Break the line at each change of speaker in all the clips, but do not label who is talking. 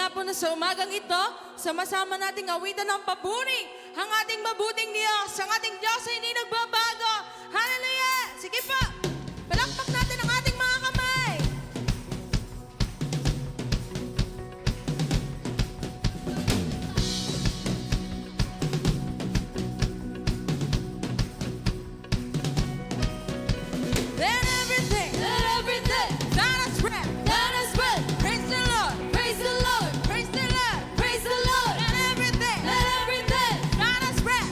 nga po na sa umagang ito, sama-sama nating awitan ng papuri ang ating mabuting Diyos. Ang ating Diyos ay hindi nagbabago. Hallelujah! Sige po, palakpak natin ang ating mga kamay. Let everything that has breath, praise the Lord, praise the Lord, praise the Lord, praise the Lord. Let everything that has breath,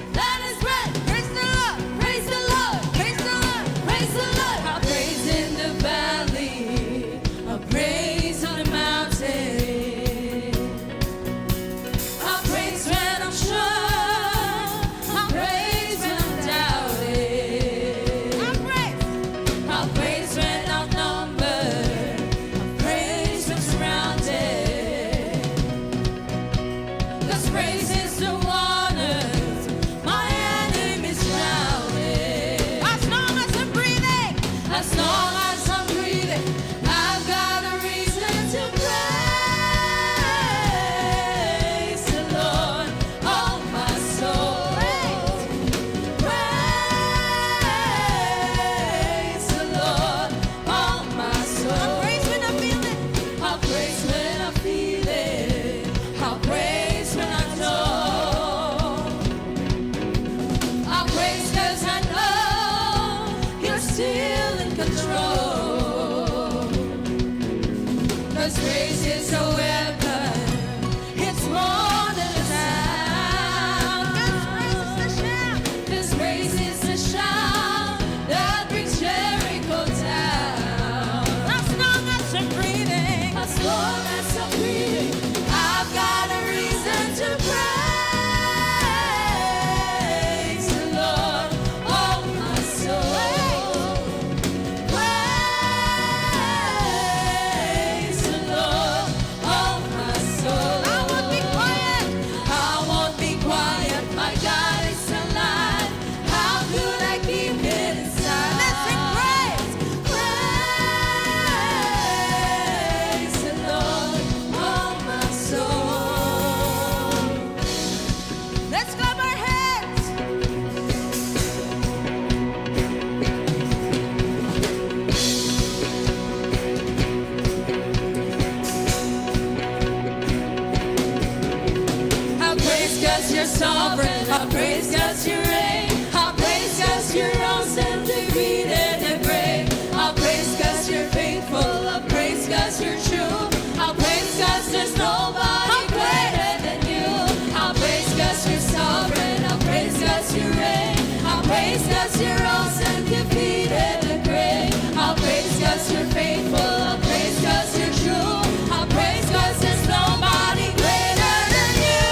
praise the Lord, praise the Lord, praise the Lord, praise the Lord. I'll praise in the valley, I'll praise on the mountain, I'll praise when I'm sure, I'll praise when I'm doubting, I'll praise when outnumbered, I'll praise when surrounded. 'Cause praise is the waters my enemies drowning. As long as I'm breathing, I've got a reason to praise the Lord, oh my soul. Praise the Lord, oh my soul. I'll praise when I feel it. I'll praise when I feel it. I'll praise when I don't. I'll praise 'cause I know you're still in control. 'Cause praise is a weapon. It's more than a sound. 'Cause praise is the shout that brings Jericho down. As long as I'm breathing, I've got a reason to praise the Lord, oh my soul. Praise the Lord, oh my soul. I won't be quiet. My God is alive. How could I keep it inside? Let's sing praise. Praise the Lord, oh my soul. Let's clap our hands. I'll praise 'cause you're sovereign. I'll praise 'cause you reign. I'll praise 'cause you're awesome, defeated and great. I'll praise 'cause you're faithful. I'll praise 'cause you're true. I'll praise 'cause there's nobody greater than you. I'll praise 'cause you're sovereign. I'll praise 'cause you reign. I'll praise 'cause you're awesome, defeated and great. I'll praise 'cause you're faithful. I'll praise 'cause you're true. I'll praise 'cause there's nobody greater than you.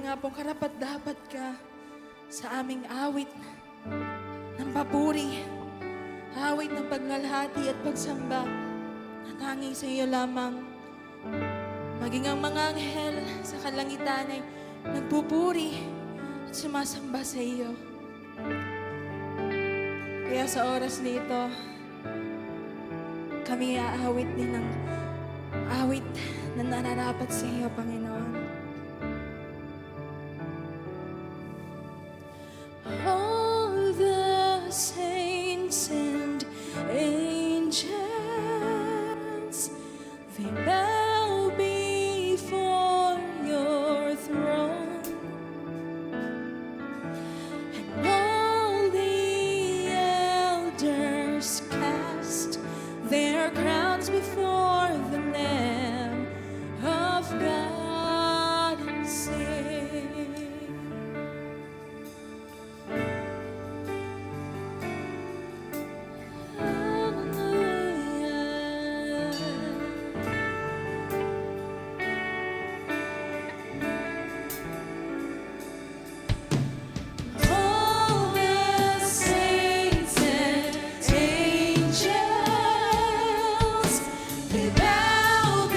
nga pong karapat-dapat ka sa aming awit ng papuri, awit ng paglalahati at pagsamba na tanging sa iyo lamang. Maging ang mga anghel sa kalangitan ay nagpupuri at sumasamba sa iyo. Kaya sa oras nito, kami aawit din ng awit na nararapat sa iyo, Panginoon. All the saints and angels, they bow before your throne, and all the elders cast their crowns before the Lamb of God and sing. All the saints and angels, they bow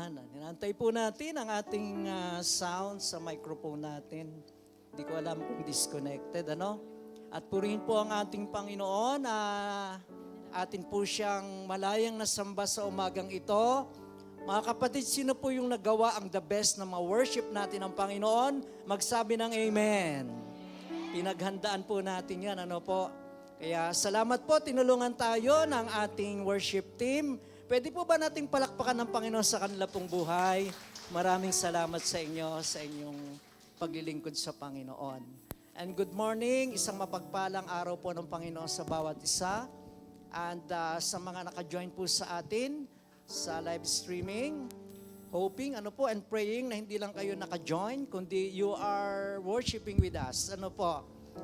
Ayan. Hinantay po natin ang ating sound sa microphone natin. Hindi ko alam kung disconnected, ano? At purihin po ang ating Panginoon. Atin po siyang malayang nasamba sa umagang ito. Mga kapatid, sino po yung nagawa ang the best na ma-worship natin ang Panginoon? Magsabi ng Amen. Pinaghandaan po natin yan, ano po? Kaya salamat po, tinulungan tayo ng ating worship team. Pwede po ba nating palakpakan ng Panginoon sa kanila pong buhay? Maraming salamat sa inyo, sa inyong paglilingkod sa Panginoon. And good morning, isang mapagpalang araw po ng Panginoon sa bawat isa. And sa mga naka-join po sa atin, sa live streaming, hoping and praying na hindi lang kayo naka-join, kundi you are worshiping with us.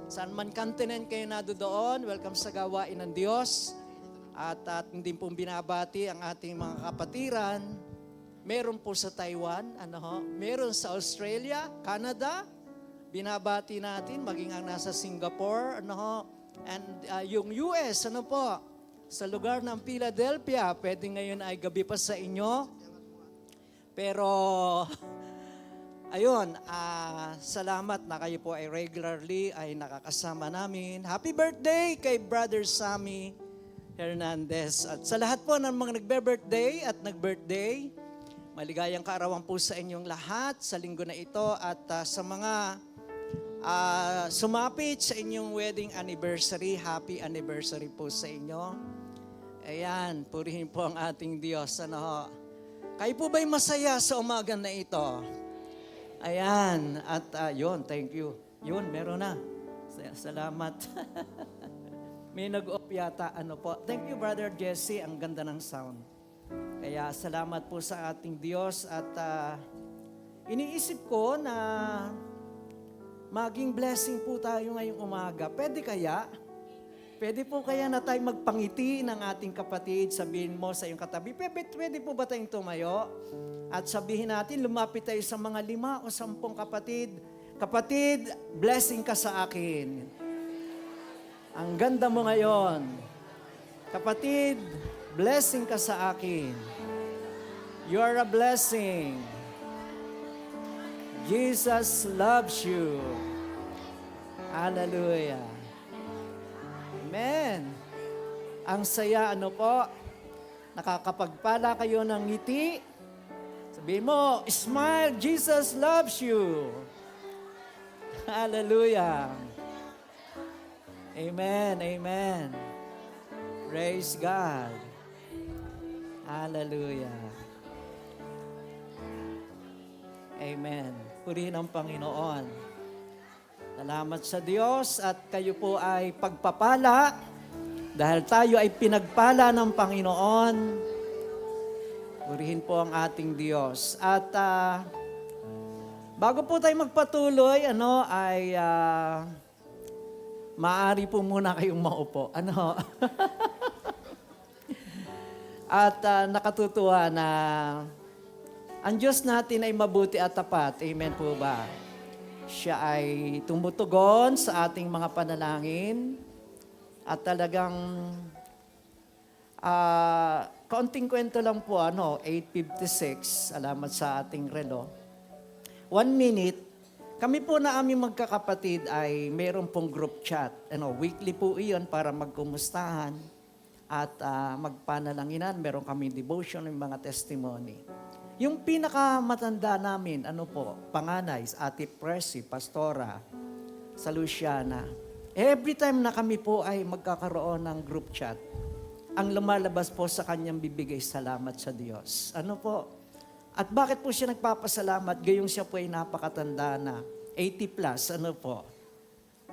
Saan man continent kayo nadoon, welcome sa gawain ng Diyos. At hindi pong binabati ang ating mga kapatiran. Meron po sa Taiwan, meron sa Australia, Canada, binabati natin, maging ang nasa Singapore, and yung US, sa lugar ng Philadelphia, pwede ngayon ay gabi pa sa inyo. Pero, ayun, salamat na kayo po ay regularly ay nakakasama namin. Happy birthday kay Brother Sammy Hernandez. At sa lahat po ng mga nagbe-birthday at nag-birthday, maligayang kaarawan po sa inyong lahat sa linggo na ito at sa mga sumapit sa inyong wedding anniversary, happy anniversary po sa inyo. Ayan, purihin po ang ating Diyos. Kayo po ba'y masaya sa umaga na ito? Ayan, at yun, thank you. Yun, meron na. Salamat. May nag-off yata, po. Thank you, Brother Jesse. Ang ganda ng sound. Kaya salamat po sa ating Diyos. At iniisip ko na maging blessing po tayo ngayong umaga. Pwede po kaya na tayo magpangiti ng ating kapatid? Sabihin mo sa iyong katabi, pwede po ba tayong tumayo? At sabihin natin, lumapit tayo sa mga 5 o 10 kapatid. Kapatid, blessing ka sa akin. Ang ganda mo ngayon. Kapatid, blessing ka sa akin. You are a blessing. Jesus loves you. Hallelujah. Amen. Ang saya, nakakapagpala kayo ng ngiti. Sabihin mo, smile, Jesus loves you. Hallelujah. Amen, amen. Praise God. Hallelujah. Amen. Purihin ang Panginoon. Salamat sa Diyos at kayo po ay pagpapala dahil tayo ay pinagpala ng Panginoon. Purihin po ang ating Diyos. At bago po tayo magpatuloy, maaari po muna kayong maupo. At nakatutuwa na ang Diyos natin ay mabuti at tapat. Amen po ba? Siya ay tumutugon sa ating mga panalangin at talagang kaunting kwento lang po, 8:56, salamat sa ating relo. 1 minute, kami po na aming magkakapatid ay mayroon pong group chat. Weekly po iyon para magkumustahan at magpanalanginan. Meron kami devotion ng mga testimony. Yung pinakamatanda namin, panganay, Ate Presi, Pastora, sa Luciana. Every time na kami po ay magkakaroon ng group chat, ang lumalabas po sa kanyang bibigay salamat sa Diyos. At bakit po siya nagpapasalamat? Gayong siya po ay napakatanda na, 80 plus,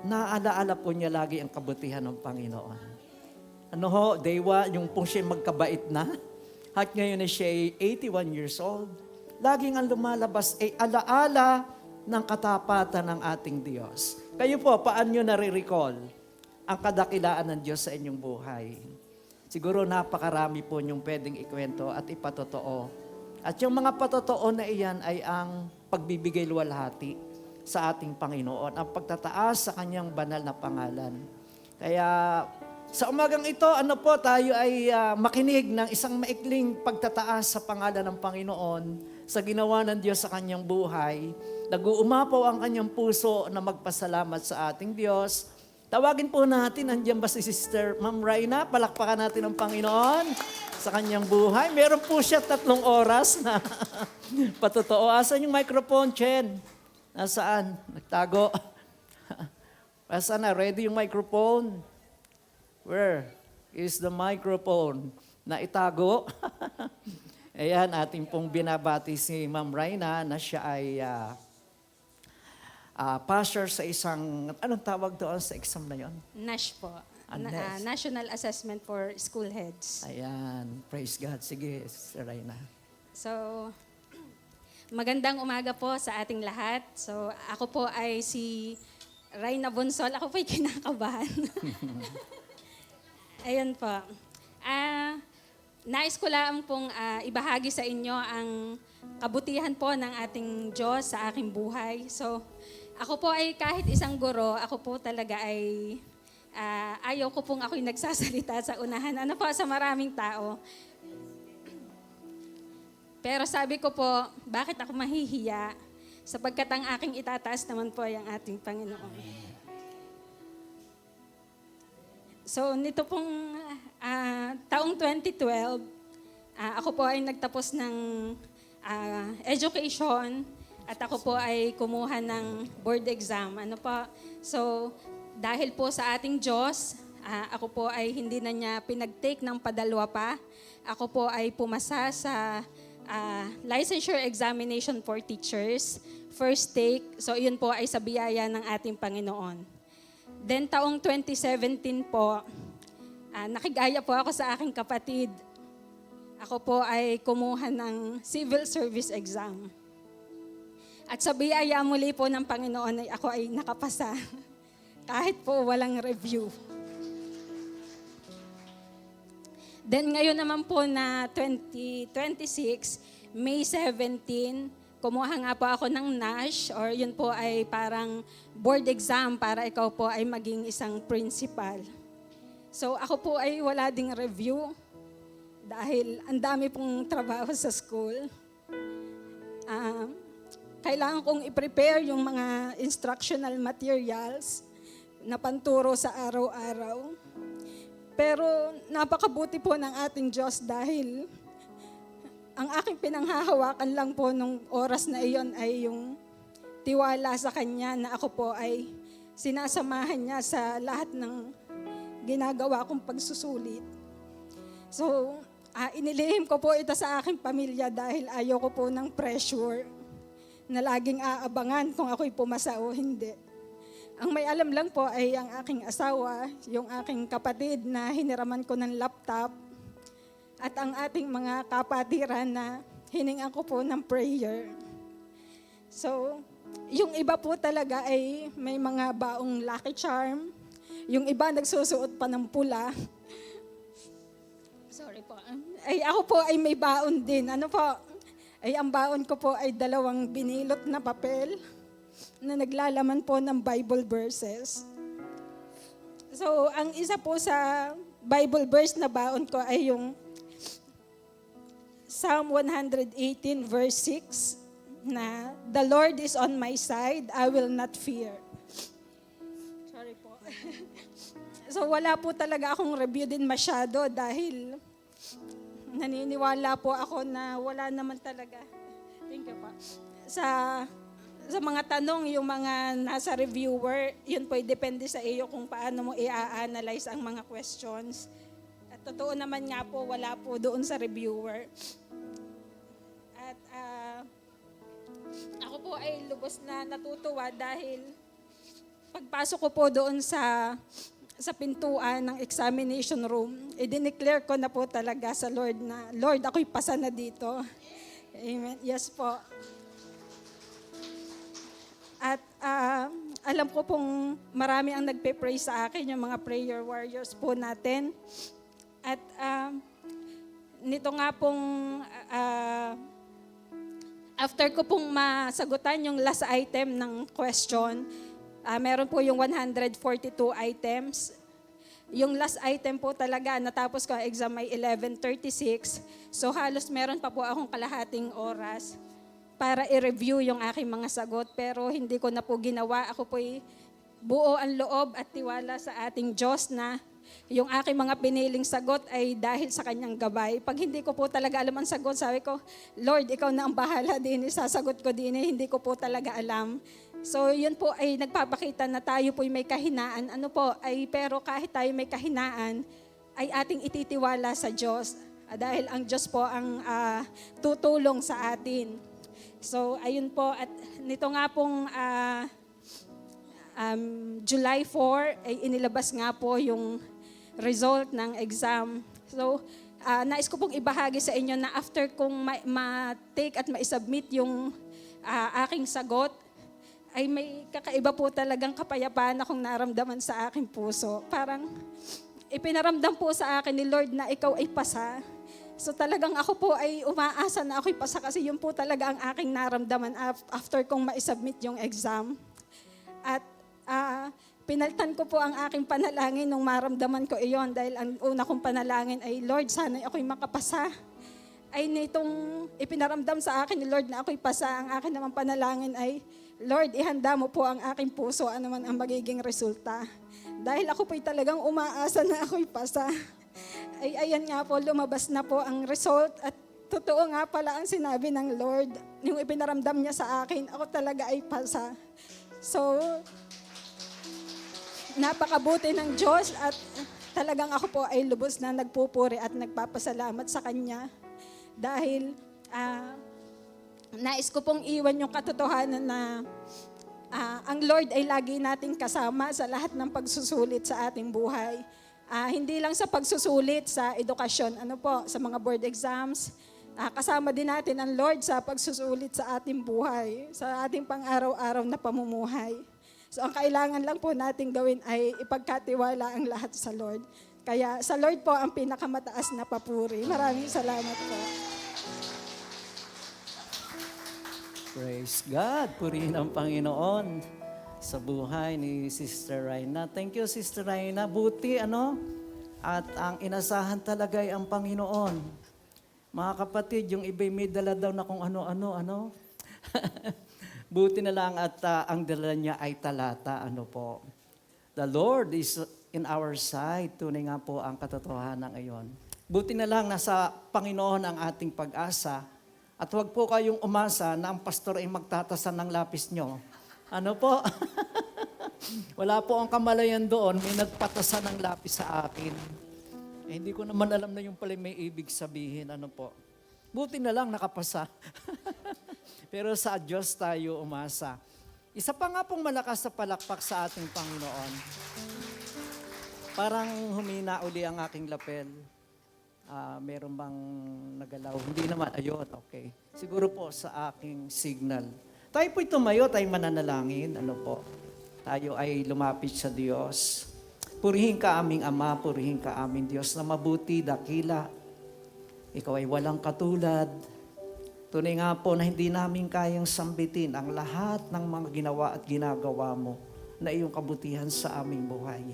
Naalaala po niya lagi ang kabutihan ng Panginoon. Dewa, yung po siya magkabait na, at ngayon na siya ay 81 years old, laging ang lumalabas ay alaala ng katapatan ng ating Diyos. Kayo po, paano nyo nare-recall ang kadakilaan ng Diyos sa inyong buhay? Siguro napakarami po nyong pwedeng ikwento at ipatotoo. At yung mga patotoo na iyan ay ang pagbibigay luwalhati sa ating Panginoon, ang pagtataas sa kanyang banal na pangalan. Kaya Sa umagang ito, tayo ay makinig ng isang maikling pagtataas sa pangalan ng Panginoon sa ginawa ng Diyos sa kanyang buhay. Nag-uumapaw ang kanyang puso na magpasalamat sa ating Diyos. Tawagin po natin, nandiyan ba si Sister Ma'am Raina? Palakpakan natin ang Panginoon sa kanyang buhay. Meron po siya 3 oras na patotoo. Asan yung microphone, Chen? Nasaan? Nagtago. Asan na? Ready yung microphone? Where is the microphone? Naitago. Ayan, ating pong binabati si Ma'am Raina na siya ay pastor sa isang, anong tawag doon sa exam na yon?
NASH po.
NASH.
National Assessment for School Heads.
Ayan, praise God. Sige, Sister Raina.
So, magandang umaga po sa ating lahat. So, ako po ay si Raina Bonsol. Ako po ay kinakabahan. Ayun po. Nais ko lang pong ibahagi sa inyo ang kabutihan po ng ating Diyos sa aking buhay. So, ako po ay kahit isang guro, ako po talaga ay ayaw ko pong ako'y nagsasalita sa unahan. Ano po, sa maraming tao. Pero sabi ko po, bakit ako mahihiya? Sapagkat ang aking itataas naman po ay ang ating Panginoon. So, nito pong taong 2012, ako po ay nagtapos ng education at ako po ay kumuha ng board exam. Ano po? So, dahil po sa ating Diyos, ako po ay hindi na niya pinag-take ng padalwa pa. Ako po ay pumasa sa licensure examination for teachers, first take. So, iyon po ay sa biyaya ng ating Panginoon. Then taong 2017 po, nakigaya po ako sa aking kapatid. Ako po ay kumuha ng civil service exam. At sa biyaya muli po ng Panginoon ay ako ay nakapasa. Kahit po walang review. Then ngayon naman po na 2026, May 17, kumuha nga po ako ng NASH or yun po ay parang board exam para ikaw po ay maging isang principal. So ako po ay wala ding review dahil ang dami pong trabaho sa school. Kailangan kong i-prepare yung mga instructional materials na panturo sa araw-araw. Pero napakabuti po ng ating Diyos dahil ang aking pinanghahawakan lang po nung oras na iyon ay yung tiwala sa Kanya na ako po ay sinasamahan niya sa lahat ng ginagawa kong pagsusulit. So, inilihim ko po ito sa aking pamilya dahil ayoko po ng pressure na laging aabangan kung ako'y pumasa o hindi. Ang may alam lang po ay ang aking asawa, yung aking kapatid na hiniraman ko ng laptop, at ang ating mga kapatiran na hiningan ko po ng prayer. So, yung iba po talaga ay may mga baong Lucky Charm. Yung iba nagsusuot pa ng pula. Sorry po. Ay ako po ay may baon din. Ano po? Ay ang baon ko po ay 2 binilot na papel na naglalaman po ng Bible verses. So, ang isa po sa Bible verse na baon ko ay yung Psalm 118 verse 6 na the Lord is on my side, I will not fear. Sorry po. So wala po talaga akong review din masyado dahil naniniwala po ako na wala naman talaga. Thank you po. Sa mga tanong, yung mga nasa reviewer, yun po depende sa iyo kung paano mo i-analyze ang mga questions. At totoo naman nga po, wala po doon sa reviewer. At ako po ay lubos na natutuwa dahil pagpasok ko po doon sa pintuan ng examination room, i-declare ko na po talaga sa Lord na, Lord, ako'y pasa na dito. Amen. Yes po. At alam ko pong marami ang nagpe-pray sa akin, yung mga prayer warriors po natin. At nito nga pong, after ko pong masagutan yung last item ng question, meron po yung 142 items. yung last item po talaga, natapos ko ang exam ay 11:36. So halos meron pa po akong kalahating oras para i-review yung aking mga sagot. Pero hindi ko na po ginawa. Ako po'y buo ang loob at tiwala sa ating Diyos na yung aking mga piniling sagot ay dahil sa kanyang gabay. Pag hindi ko po talaga alam ang sagot, sabi ko, Lord, ikaw na ang bahala din. Sasagot ko din, hindi ko po talaga alam. So yun po ay nagpapakita na tayo po may kahinaan. Pero kahit tayo may kahinaan, ay ating ititiwala sa Diyos. Dahil ang Diyos po ang tutulong sa atin. So ayun po, at nito nga pong July 4, ay inilabas nga po yung result ng exam. So nais ko pong ibahagi sa inyo na after kong ma-take at ma-submit yung aking sagot, ay may kakaiba po talagang kapayapaan akong naramdaman sa aking puso. Parang ipinaramdam po sa akin ni Lord na ikaw ay pasa. So talagang ako po ay umaasa na ako'y pasa kasi yun po talaga ang aking naramdaman after kong ma-submit yung exam. At pinalitan ko po ang aking panalangin nung maramdaman ko iyon dahil ang una kong panalangin ay, Lord, sana ako'y makapasa. Ay nitong ipinaramdam sa akin ni Lord na ako'y pasa, ang akin naman panalangin ay, Lord, ihanda mo po ang aking puso, ano man ang magiging resulta. Dahil ako po'y talagang umaasa na ako'y pasa. Ay ayan nga po, lumabas na po ang result at totoo nga pala ang sinabi ng Lord. Yung ipinaramdam niya sa akin, ako talaga ay pasa. So, napakabuti ng Diyos at talagang ako po ay lubos na nagpupuri at nagpapasalamat sa Kanya. Dahil nais ko pong iwan yung katotohanan na ang Lord ay lagi nating kasama sa lahat ng pagsusulit sa ating buhay. Hindi lang sa pagsusulit sa edukasyon, sa mga board exams, kasama din natin ang Lord sa pagsusulit sa ating buhay, sa ating pang-araw-araw na pamumuhay. So ang kailangan lang po natin gawin ay ipagkatiwala ang lahat sa Lord. Kaya sa Lord po ang pinakamataas na papuri. Maraming salamat po.
Praise God. Purihin ang Panginoon sa buhay ni Sister Rhina. Thank you, Sister Rhina. Buti, At ang inasahan talaga ay ang Panginoon. Mga kapatid, yung iba'y may dala daw na kung ano. Buti na lang at ang dala niya ay talata. The Lord is in our side. Tunay nga po ang katotohanan ngayon. Buti na lang nasa Panginoon ang ating pag-asa. At huwag po kayong umasa na ang pastor ay magtatasan ng lapis nyo. Wala po ang kamalayan doon, may nagpatasan ng lapis sa akin. Hindi ko naman alam na yung pala may ibig sabihin. Buti na lang nakapasa. Pero sa Diyos tayo umasa. Isa pa nga pong malakas sa palakpak sa ating Panginoon. Parang humina uli ang aking lapel. Meron bang nagalaw? Hindi naman. Ayun, okay. Siguro po sa aking signal. Tayo po'y tumayo, tayo mananalangin. Tayo ay lumapit sa Diyos. Purihin ka aming Ama, purihin ka aming Diyos na mabuti, dakila. Ikaw ay walang katulad. Tunay nga po na hindi namin kayang sambitin ang lahat ng mga ginawa at ginagawa mo na iyong kabutihan sa aming buhay.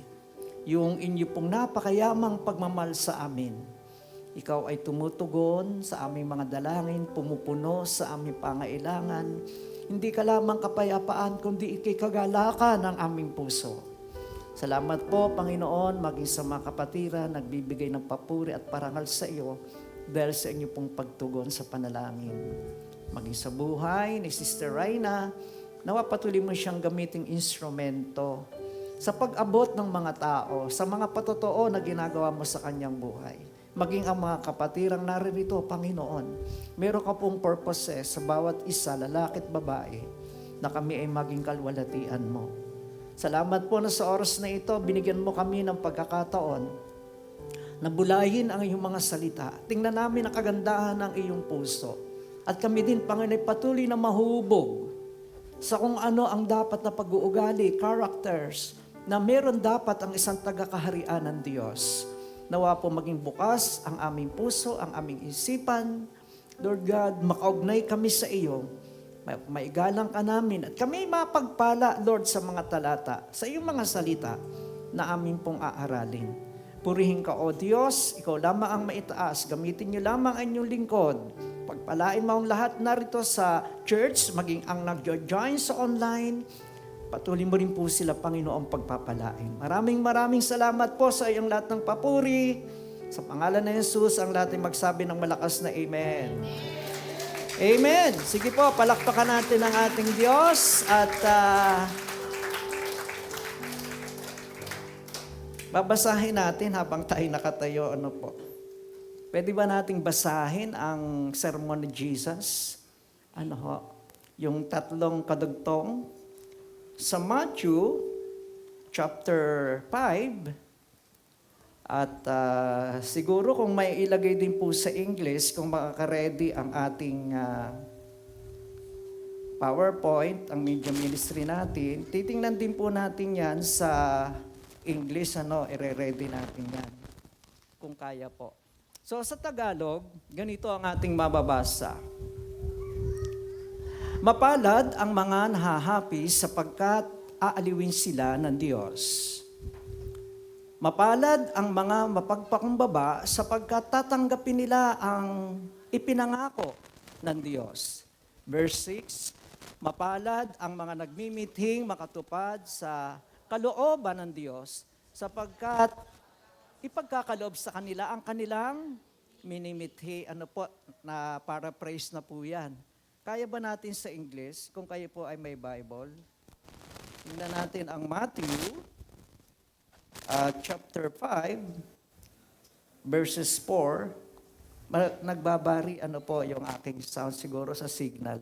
Yung inyo pong napakayamang pagmamahal sa amin. Ikaw ay tumutugon sa aming mga dalangin, pumupuno sa aming pangailangan. Hindi ka lamang kapayapaan, kundi ikay kagalakan ng aming puso. Salamat po, Panginoon, maging sa mga kapatiran, nagbibigay ng papuri at parangal sa iyo dahil sa inyo pong pagtugon sa panalangin. Maging sa buhay ni Sister Rhina, nawa patuloy mo siyang gamiting instrumento sa pag-abot ng mga tao, sa mga patotoo na ginagawa mo sa kanyang buhay. Maging ang mga kapatirang naririto, Panginoon, meron ka pong purposes sa bawat isa, lalaki at babae, na kami ay maging kalwalatian mo. Salamat po na sa oras na ito, binigyan mo kami ng pagkakataon na bulahin ang iyong mga salita. Tingnan namin ang kagandahan ng iyong puso. At kami din, Panginoon, patuloy na mahubog sa kung ano ang dapat na pag-uugali, characters, na meron dapat ang isang tagakaharian ng Diyos. Nawa po maging bukas ang aming puso, ang aming isipan. Lord God, makaugnay kami sa iyo. Maigalang ka namin. At kami mapagpala, Lord, sa mga talata, sa iyong mga salita na amin pong aaralin. Purihin ka, O Diyos, ikaw lamang ang maitaas. Gamitin niyo lamang ang inyong lingkod. Pagpalain mo ang lahat narito sa church, maging ang nag-join sa online. Patuloy mo rin po sila, Panginoon, pagpapalain. Maraming salamat po sa iyong lahat ng papuri. Sa pangalan ng Jesus, ang lahat ay magsabi ng malakas na Amen. Amen. Sige po, palakpakan natin ang ating Diyos at babasahin natin habang tayo nakatayo. Ano po? Pwede ba nating basahin ang sermon ni Jesus? Ano ho? Yung 3 kadugtong sa Matthew chapter 5. At siguro kung may ilagay din po sa English, kung makaka-ready ang ating PowerPoint, ang media ministry natin, titingnan din po natin yan sa English, ire-ready natin yan. Kung kaya po. So sa Tagalog, ganito ang ating mababasa. Mapalad ang mga nahahapi sapagkat aaliwin sila ng Diyos. Mapalad ang mga mapagpakumbaba sapagkat tatanggapin nila ang ipinangako ng Diyos. Verse 6, mapalad ang mga nagmimithing makatupad sa kalooban ng Diyos sapagkat ipagkakaloob sa kanila ang kanilang minimithi. Ano po, na paraphrase na po yan. Kaya ba natin sa English, kung kayo po ay may Bible? Tingnan natin ang Matthew chapter 5, verses 4, nagbabari po yung aking sound siguro sa signal.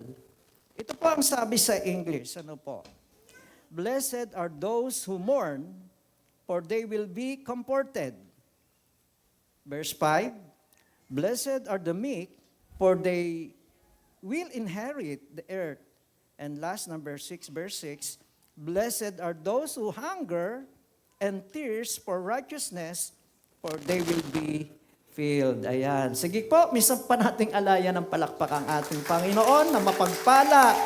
Ito po ang sabi sa English, Blessed are those who mourn, for they will be comforted. Verse 5, Blessed are the meek, for they will inherit the earth. And last, number 6, verse 6, Blessed are those who hunger and thirst for righteousness, for they will be filled. Ayan. Sige po, minsan pa nating alayan ng palakpak ang ating Panginoon na mapagpala.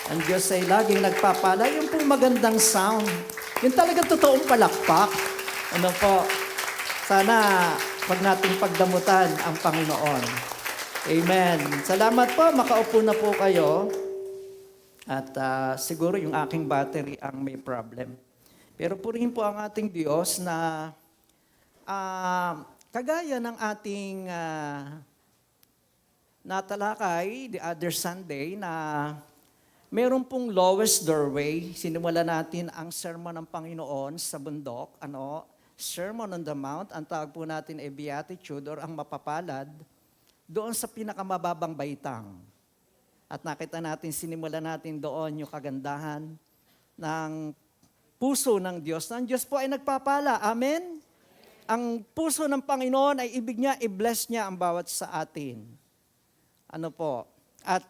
Ang Diyos ay laging nagpapala. Yung pong magandang sound. Yung talagang totoong palakpak. Ano po? Sana wag nating pagdamutan ang Panginoon. Amen. Salamat po. Makaupo na po kayo. At siguro yung aking battery ang may problem. Pero purihin po ang ating Diyos na kagaya ng ating natalakay the other Sunday na meron pong lowest doorway. Sinimula natin ang sermon ng Panginoon sa bundok. Sermon on the Mount. Ang tawag po natin ay Beatitude or ang mapapalad doon sa pinakamababang baitang. At nakita natin, sinimula natin doon yung kagandahan ng puso ng Diyos. Ang Diyos po ay nagpapala. Amen? Ang puso ng Panginoon ay ibig niya, i-bless niya ang bawat sa atin. Ano po? At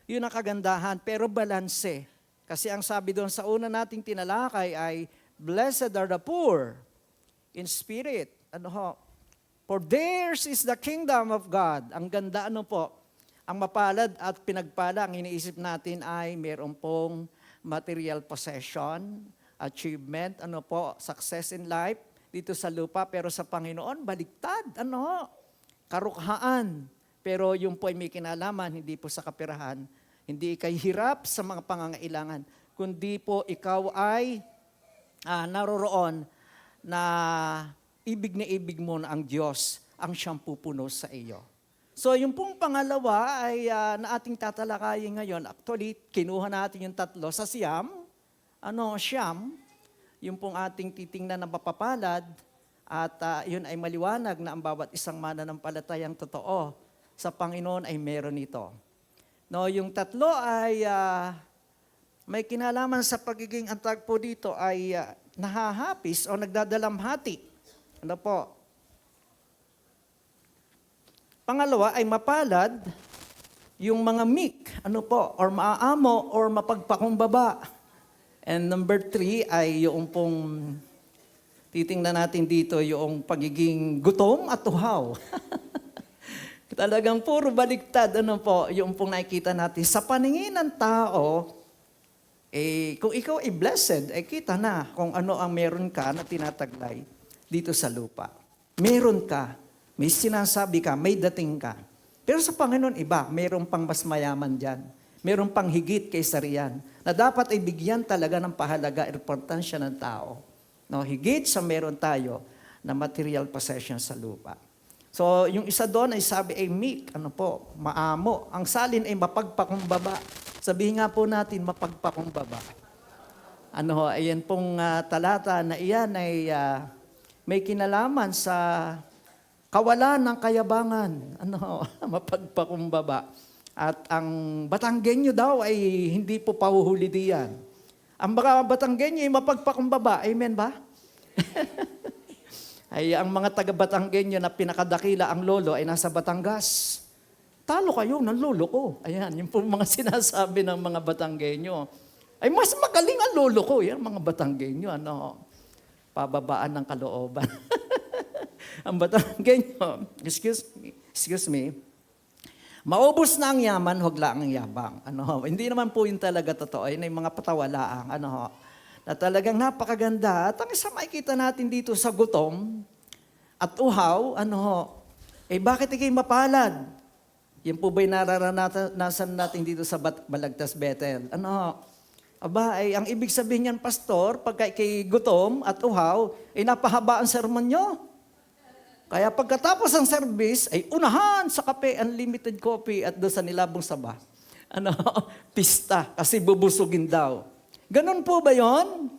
yun ang kagandahan, pero balanse. Kasi ang sabi doon sa una nating tinalakay ay, Blessed are the poor in spirit. For theirs is the kingdom of God. Ang ganda, ang mapalad at pinagpala, ang iniisip natin ay mayroon pong material possession, achievement, success in life dito sa lupa, pero sa Panginoon, baliktad, karukhaan. Pero yung po ay may kinalaman, hindi po sa kapirahan, hindi ikay hirap sa mga pangangailangan, kundi po ikaw ay naroroon na ibig mo na ang Diyos ang siyang pupuno sa iyo. So yung pong pangalawa ay na ating tatalakayin ngayon. Actually, kinuha natin yung 3 sa siyam. Siyam, yung pong ating titingnan na mapapalad at yun ay maliwanag na ang bawat isang mananampalatayang totoo sa Panginoon ay meron ito. Yung 3 ay may kinalaman sa pagiging, ang tawag po dito ay nahahapis o nagdadalamhati. Pangalawa ay mapalad yung mga meek, or maaamo or mapagpakumbaba. And number 3 ay yung pong titingnan natin dito yung pagiging gutom at uhaw. Talagang puro baliktad, yung pong nakikita natin. Sa paningin ng tao, kung ikaw ay blessed, kita na kung ano ang meron ka na tinataglay. dito sa lupa. Meron ka, may sinasabi ka, may dating ka. Pero sa Panginoon, iba, meron pang mas mayaman dyan. Meron pang higit kaysa riyan, na dapat ay bigyan talaga ng pahalaga, importansya ng tao. No, higit sa meron tayo na material possession sa lupa. So, yung isa doon ay sabi ay meek, maamo. Ang salin ay mapagpakumbaba. Sabihin nga po natin, mapagpakumbaba. Ayan pong talata na iyan ay may kinalaman sa kawalan ng kayabangan. Mapagpakumbaba. At ang Batanggenyo daw ay hindi po pahuhuli diyan. Ang Batanggenyo ay mapagpakumbaba. Amen ba? Ay ang mga taga-Batanggenyo na pinakadakila ang lolo ay nasa Batangas. Talo kayo ng lolo ko. Ayan, yung po mga sinasabi ng mga Batanggenyo. Ay mas magaling ang lolo ko. Yan mga Batanggenyo, pababaan ng kalooban. Ang Batanggenyo, excuse me, maubos na ang yaman, huwag lang ang yabang. Hindi naman po yun talaga totoo. Yun ay mga patawalaang, na talagang napakaganda. At ang isa makikita natin dito sa gutom at uhaw, bakit ikay mapalad? Yan po ba'y nararanasan natin dito sa Balagtas Bethel? Ang ibig sabihin niyan, pastor, pagka ikay gutom at uhaw, napahaba ang sermon nyo. Kaya pagkatapos ng service, ay unahan sa kape, unlimited coffee, at doon sa nilabong saba. Pista, kasi bubusugin daw. Ganon po ba yon?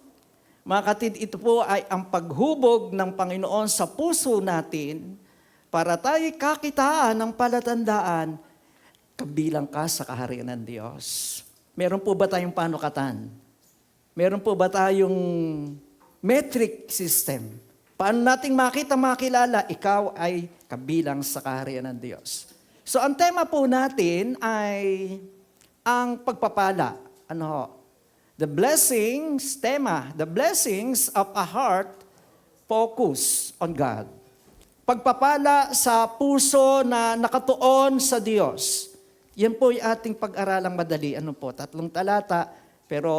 Mga kapatid, ito po ay ang paghubog ng Panginoon sa puso natin para tayo kakitaan ng palatandaan, kabilang ka sa kaharian ng Diyos. Meron po ba tayong panukatan? Meron po ba tayong metric system? Paano nating makilala, ikaw ay kabilang sa kaharian ng Diyos? So ang tema po natin ay ang pagpapala. The blessings, the blessings of a heart focus on God. Pagpapala sa puso na nakatuon sa Diyos. Yan po yung ating pag-aralang madali. 3 talata, pero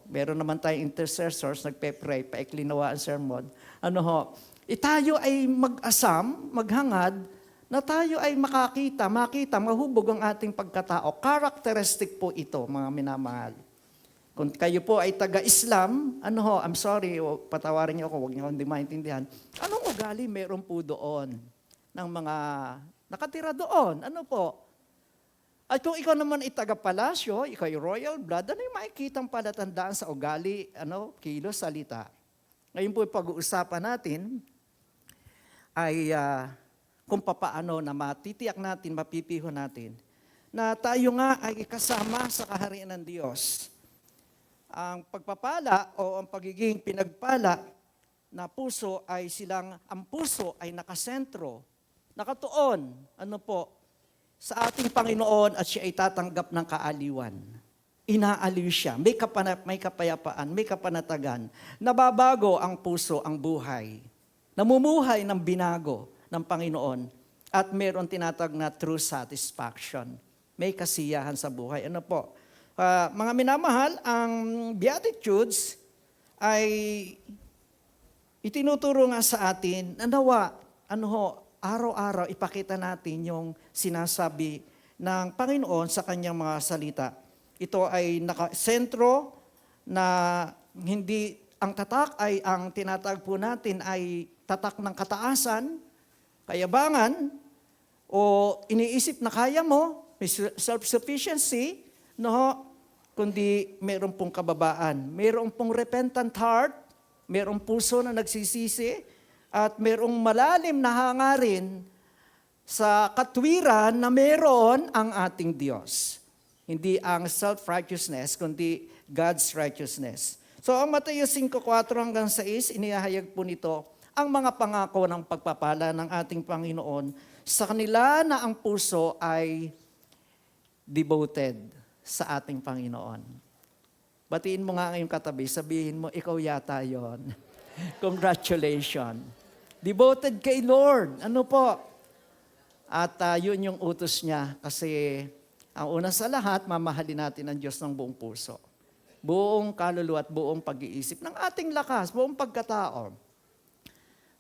meron naman tayong intercessors, nagpe-pray, paiklinawa ang sermon. Tayo ay mag-asam, maghangad, na tayo ay makita, mahubog ang ating pagkatao. Characteristic po ito, mga minamahal. Kung kayo po ay taga-Islam, I'm sorry, patawarin niyo ako, huwag niyo akong di maintindihan. Anong ugali meron po doon ng mga nakatira doon? At kung ikaw naman ay taga-palasyo, ikaw ay royal blood, ano yung makikitang palatandaan sa ugali, kilos, salita? Ngayon po pag-uusapan natin ay kung papaano na matitiyak natin, mapipiho natin, na tayo nga ay kasama sa kaharian ng Diyos. Ang pagpapala o ang pagiging pinagpala na puso ay ang puso ay nakasentro, nakatuon, sa ating Panginoon at siya ay tatanggap ng kaaliwan. Inaaliw siya, may kapayapaan, may kapanatagan. Nababago ang puso, ang buhay. Namumuhay ng binago ng Panginoon at meron tinatag na true satisfaction. May kasiyahan sa buhay. Mga minamahal, ang Beatitudes ay itinuturo nga sa atin na nawa, araw-araw ipakita natin yung sinasabi ng Panginoon sa kanyang mga salita. Ito ay nakasentro na hindi ang tatak ay ang tinatag po natin ay tatak ng kataasan, kayabangan, o iniisip na kaya mo, may self-sufficiency, kundi meron pong kababaan. Meron pong repentant heart, merong puso na nagsisisi, at merong malalim na hangarin sa katwiran na meron ang ating Diyos. Hindi ang self-righteousness, kundi God's righteousness. So ang Mateo 5:4 hanggang 6, inihahayag po nito ang mga pangako ng pagpapala ng ating Panginoon sa kanila na ang puso ay devoted sa ating Panginoon. Batiin mo nga ngayong katabi, sabihin mo, ikaw yata yon. Congratulations. Devoted kay Lord. At yun yung utos niya kasi ang una sa lahat, mamahalin natin ang Diyos ng buong puso. Buong kaluluwa at buong pag-iisip ng ating lakas, buong pagkatao.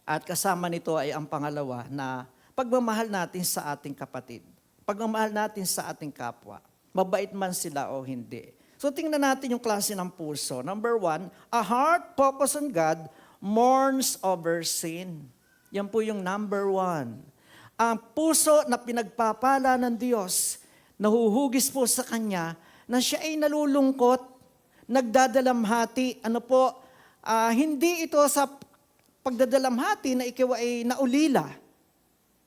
At kasama nito ay ang pangalawa na pagmamahal natin sa ating kapatid. Pagmamahal natin sa ating kapwa. Mabait man sila o hindi. So tingnan natin yung klase ng puso. Number 1, a heart focused on God mourns over sin. Yan po yung number 1. Ang puso na pinagpapala ng Diyos, nahuhugis po sa Kanya, na siya ay nalulungkot, nagdadalamhati. Hindi ito sa pagdadalamhati na ikaw ay naulila.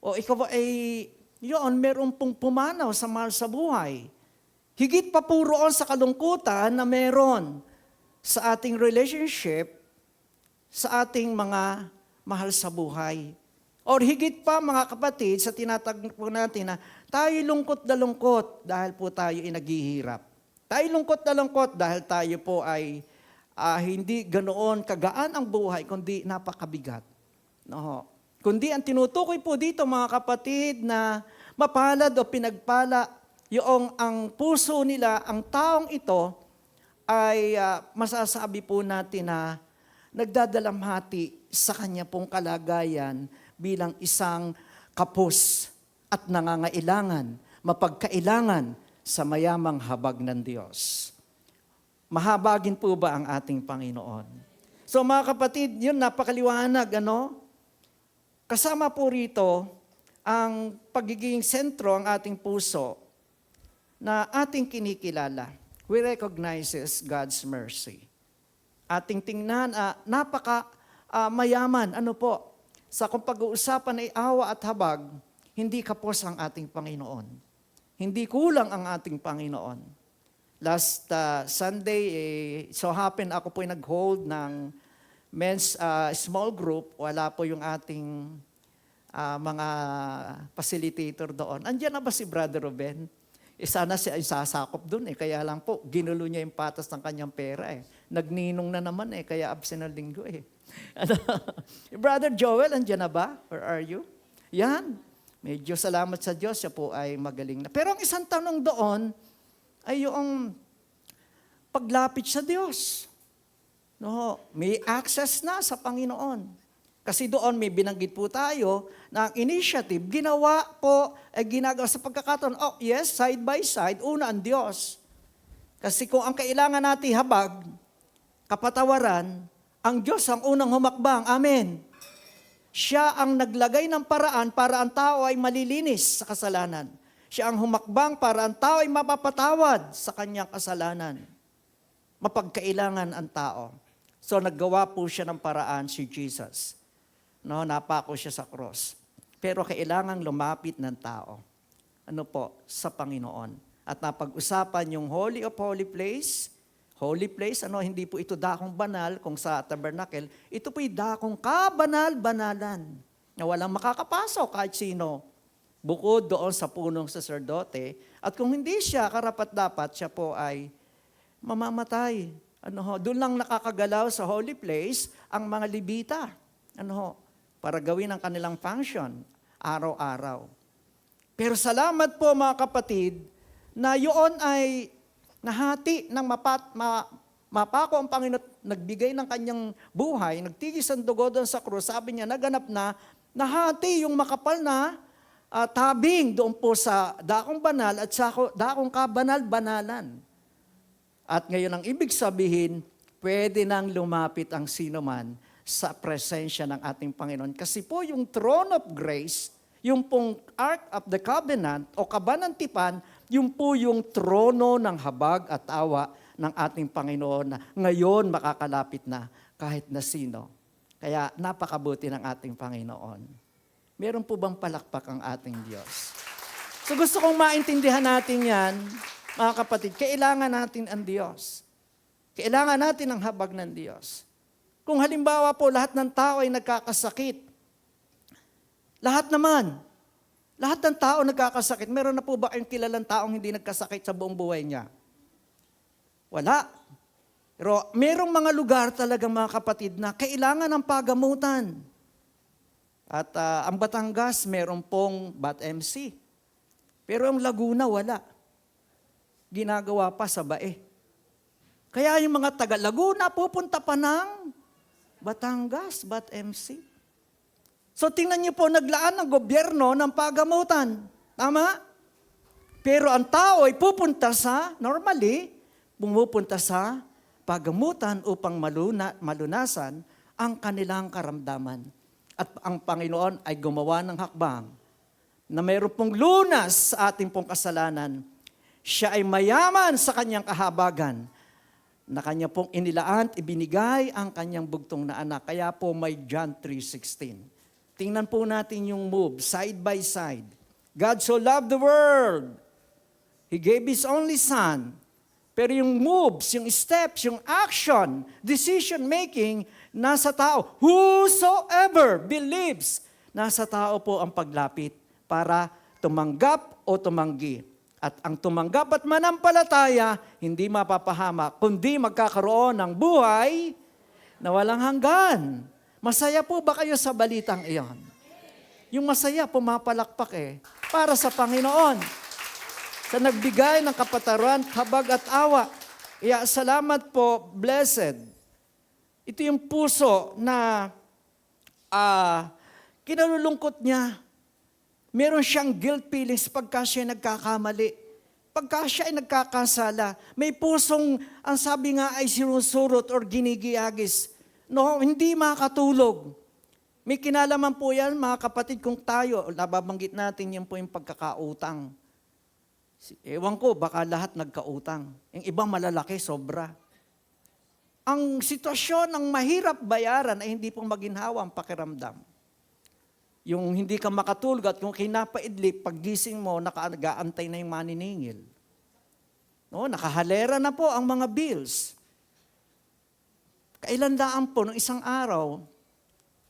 O ikaw ay, meron pong pumanaw sa mahal sa buhay. Higit pa po roon sa kalungkutan na meron sa ating relationship, sa ating mga mahal sa buhay. Or higit pa mga kapatid, sa tinatagpo natin na tayo lungkot na lungkot dahil po tayo ay naghihirap. Tayo lungkot na lungkot dahil tayo po ay hindi ganoon kagaan ang buhay, kundi napakabigat. No? Kundi ang tinutukoy po dito mga kapatid na mapalad o pinagpala yung ang puso nila, ang taong ito ay masasabi po natin na nagdadalamhati sa kanya pong kalagayan bilang isang kapos at nangangailangan, mapagkailangan sa mayamang habag ng Diyos. Mahabagin po ba ang ating Panginoon? So mga kapatid, yun napakaliwanag, Kasama po rito ang pagiging sentro ang ating puso na ating kinikilala. We recognizes God's mercy. Ating tingnan, mayaman, sa kung pag-uusapan ay awa at habag, hindi kapos ang ating Panginoon. Hindi kulang ang ating Panginoon. Last Sunday, so happen ako po nag-hold ng men's small group. Wala po yung ating mga facilitator doon. Andiyan na ba si Brother Ruben? Sana siya ay sasakop doon kaya lang po, ginulo niya yung patas ng kanyang pera Nagninong na naman kaya absent ng linggo Brother Joel, andiyan na ba? Where are you? Yan. Medyo salamat sa Diyos, siya po ay magaling na. Pero ang isang tanong doon ay yung paglapit sa Diyos. May access na sa Panginoon. Kasi doon may binanggit po tayo na ang initiative, ginagawa sa pagkakataon, yes, side by side, una ang Diyos. Kasi kung ang kailangan natin habag, kapatawaran, ang Diyos ang unang humakbang. Amen. Siya ang naglagay ng paraan para ang tao ay malilinis sa kasalanan. Siya ang humakbang para ang tao ay mapapatawad sa kanyang kasalanan. Mapagkailangan ang tao. So naggawa po siya ng paraan si Jesus. Napako siya sa cross. Pero kailangang lumapit ng tao. Sa Panginoon. At napag-usapan yung Holy of Holy Place. Holy Place, hindi po ito dakong banal kung sa tabernacle. Ito po yung dakong kabanal-banalan. Na walang makakapasok kahit sino. Bukod doon sa punong saserdote. At kung hindi siya, karapat-dapat siya po ay mamamatay. Doon lang nakakagalaw sa Holy Place ang mga Levita. Para gawin ang kanilang function, araw-araw. Pero salamat po mga kapatid, na yun ay nahati ng mapako ang Panginoon, nagbigay ng kanyang buhay, nagtigis ang dugo doon sa krus, sabi niya, naganap na, nahati yung makapal na tabing doon po sa dakong banal at sa dakong kabanal-banalan. At ngayon ang ibig sabihin, pwede nang lumapit ang sinuman sa presensya ng ating Panginoon. Kasi po yung throne of grace, yung pong Ark of the Covenant o kabanantipan, yung po yung trono ng habag at awa ng ating Panginoon na ngayon makakalapit na kahit na sino. Kaya napakabuti ng ating Panginoon. Meron po bang palakpak ang ating Diyos? So gusto kong maintindihan natin yan, mga kapatid, kailangan natin ang Diyos. Kailangan natin ang habag ng Diyos. Kung halimbawa po lahat ng tao ay nagkakasakit, lahat ng tao nagkakasakit, meron na po ba kayong kilalang taong hindi nagkasakit sa buong buhay niya? Wala. Pero merong mga lugar talaga mga kapatid na kailangan ng pagamutan. At ang Batangas, meron pong BAT-MC. Pero ang Laguna, wala. Ginagawa pa sa Bae. Kaya yung mga taga Laguna pupunta pa ng Batangas, BAT-MC. So tingnan niyo po, naglaan ng gobyerno ng pagamutan. Tama? Pero ang tao ay normally, pumupunta sa pagamutan upang malunasan ang kanilang karamdaman. At ang Panginoon ay gumawa ng hakbang na mayroon pong lunas sa ating pong kasalanan. Siya ay mayaman sa kanyang kahabagan na kanya pong inilaan at ibinigay ang kanyang bugtong na anak. Kaya po may John 3:16. Tingnan po natin yung move, side by side. God so loved the world, He gave His only Son. Pero yung moves, yung steps, yung action, decision making, nasa tao. Whosoever believes, nasa tao po ang paglapit para tumanggap o tumanggi. At ang tumanggap at manampalataya, hindi mapapahama, kundi magkakaroon ng buhay na walang hanggan. Masaya po ba kayo sa balitang iyon? Yung masaya, pumapalakpak para sa Panginoon. Sa nagbigay ng kapataran, habag at awa. Iya, salamat po, blessed. Ito yung puso na kinalulungkot niya. Meron siyang guilt feelings pagka siya nagkakamali. Pagka siya ay nagkakasala. May pusong, ang sabi nga ay sinusurot or ginigiyagis. No, hindi makatulog. May kinalaman po yan, mga kapatid, kung tayo, nababanggit natin yan po yung pagkakautang. Ewan ko, baka lahat nagkautang. Yung ibang malalaki, sobra. Ang sitwasyon ng mahirap bayaran ay hindi pong maginhawa ang pakiramdam. Yung hindi ka makatulog at kung kinapaidlip, paggising mo, nakaantay na yung maniningil. No, nakahalera na po ang mga bills. Kailandaan po, ng isang araw,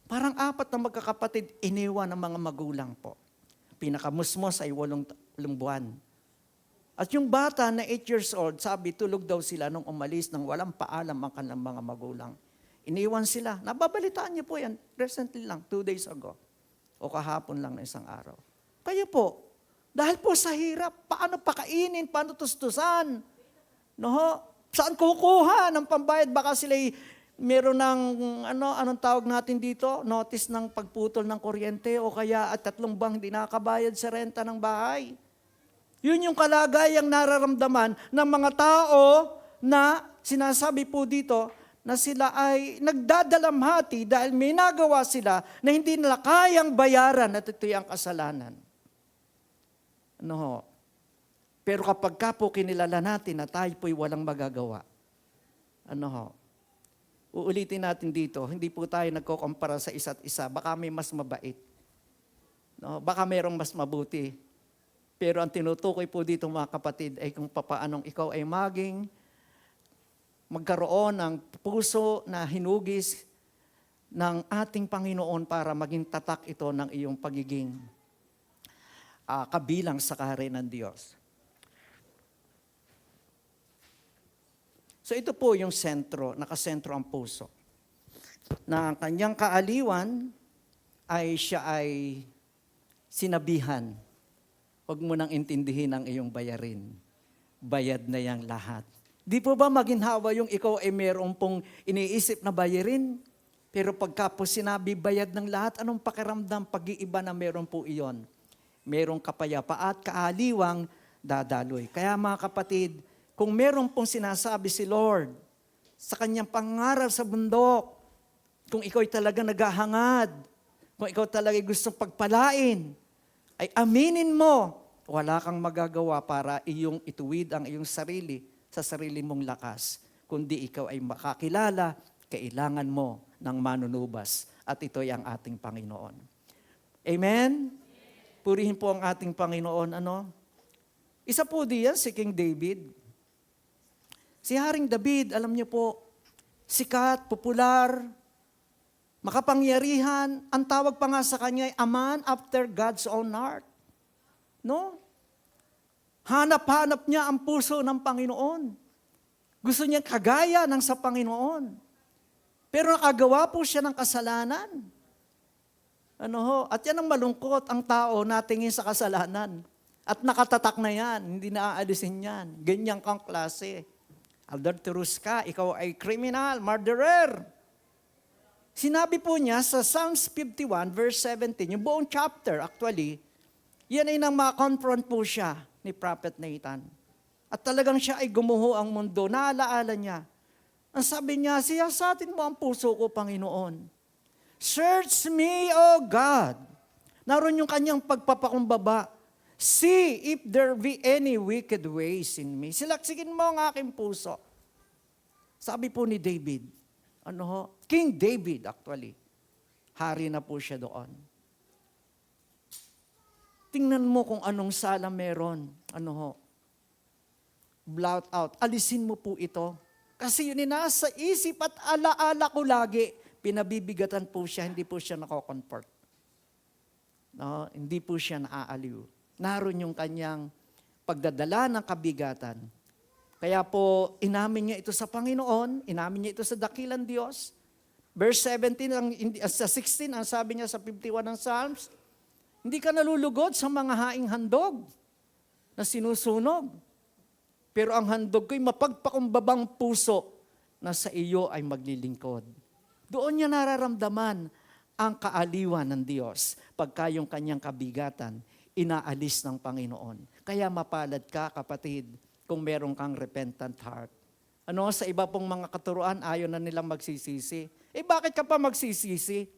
parang 4 na magkakapatid, iniwan ng mga magulang po. Pinakamusmos ay 8 buwan. At yung bata na 8 years old, sabi, tulog daw sila nung umalis nang walang paalam ang kanilang mga magulang. Iniwan sila. Nababalitaan niyo po yan, recently lang, 2 days ago. O kahapon lang na isang araw. Kayo po, dahil po sa hirap, paano pakainin, paano tustusan? No? Saan kukuha ng pambayad? Baka sila meron ng, anong tawag natin dito? Notice ng pagputol ng kuryente o kaya at 3 buwang hindi nakakabayad sa renta ng bahay. Yun yung kalagayang nararamdaman ng mga tao na sinasabi po dito, na sila ay nagdadalamhati dahil may nagawa sila na hindi nila kayang bayaran at ito'y ang kasalanan. Ano ho? Pero kapag ka po kinilala natin na tayo po'y walang magagawa, ano ho? Uulitin natin dito, hindi po tayo nagkukumpara sa isa't isa. Baka may mas mabait. No? Baka mayroong mas mabuti. Pero ang tinutukoy po dito mga kapatid ay kung papaanong ikaw ay magkaroon ng puso na hinugis ng ating Panginoon para maging tatak ito ng iyong pagiging kabilang sa kaharian ng Diyos. So ito po yung sentro, nakasentro ang puso. Na ang kanyang kaaliwan ay siya ay sinabihan. Huwag mo nang intindihin ang iyong bayarin. Bayad na yang lahat. Di po ba maginhawa yung ikaw ay meron pong iniisip na bayarin? Pero pagka po sinabi bayad ng lahat, anong pakiramdam pag-iiba na meron po iyon? Merong kapayapa at kaaliwang dadaloy. Kaya mga kapatid, kung meron pong sinasabi si Lord sa kanyang pangarap sa bundok, kung ikaw ay talaga naghahangad, kung ikaw talaga gustong pagpalain, ay aminin mo, wala kang magagawa para iyong ituwid ang iyong sarili sa sarili mong lakas, kundi ikaw ay makakilala, kailangan mo ng manunubas. At ito'y ang ating Panginoon. Amen? Purihin po ang ating Panginoon. Isa po diyan si King David. Si Haring David, alam niyo po, sikat, popular, makapangyarihan. Ang tawag pa nga sa kanya ay a man after God's own heart. No? Hanap-hanap niya ang puso ng Panginoon. Gusto niya kagaya ng sa Panginoon. Pero nakagawa po siya ng kasalanan. At yan ang malungkot ang tao natingin sa kasalanan. At nakatatak na yan, hindi na aalisin yan. Ganyan kang klase. Adulterous ka, ikaw ay criminal, murderer. Sinabi po niya sa Psalms 51 verse 17, yung buong chapter actually, yan ay nang ma-confront po siya ni Prophet Nathan. At talagang siya ay gumuho ang mundo. Naalaala niya. Ang sabi niya, siyasatin mo ang puso ko, Panginoon. Search me, O God. Naroon yung kanyang pagpapakumbaba. See if there be any wicked ways in me. Silaksikin mo ang aking puso. Sabi po ni David, King David actually, hari na po siya doon. Tingnan mo kung anong sala meron. Blot out. Alisin mo po ito. Kasi yun nasa isip at alaala ko lagi. Pinabibigatan po siya, hindi po siya nako-comfort. Hindi po siya naaaliw. Naroon yung kanyang pagdadala ng kabigatan. Kaya po, inamin niya ito sa Panginoon, inamin niya ito sa dakilang Diyos. Verse 17, sa 16, ang sabi niya sa 51 ng Psalms, hindi ka nalulugod sa mga haing handog na sinusunog. Pero ang handog ko'y mapagpakumbabang puso na sa iyo ay maglilingkod. Doon niya nararamdaman ang kaaliwan ng Diyos pagka yung kanyang kabigatan inaalis ng Panginoon. Kaya mapalad ka, kapatid, kung meron kang repentant heart. Sa iba pong mga katuruan, ayaw na nilang magsisisi. Bakit ka pa magsisisi?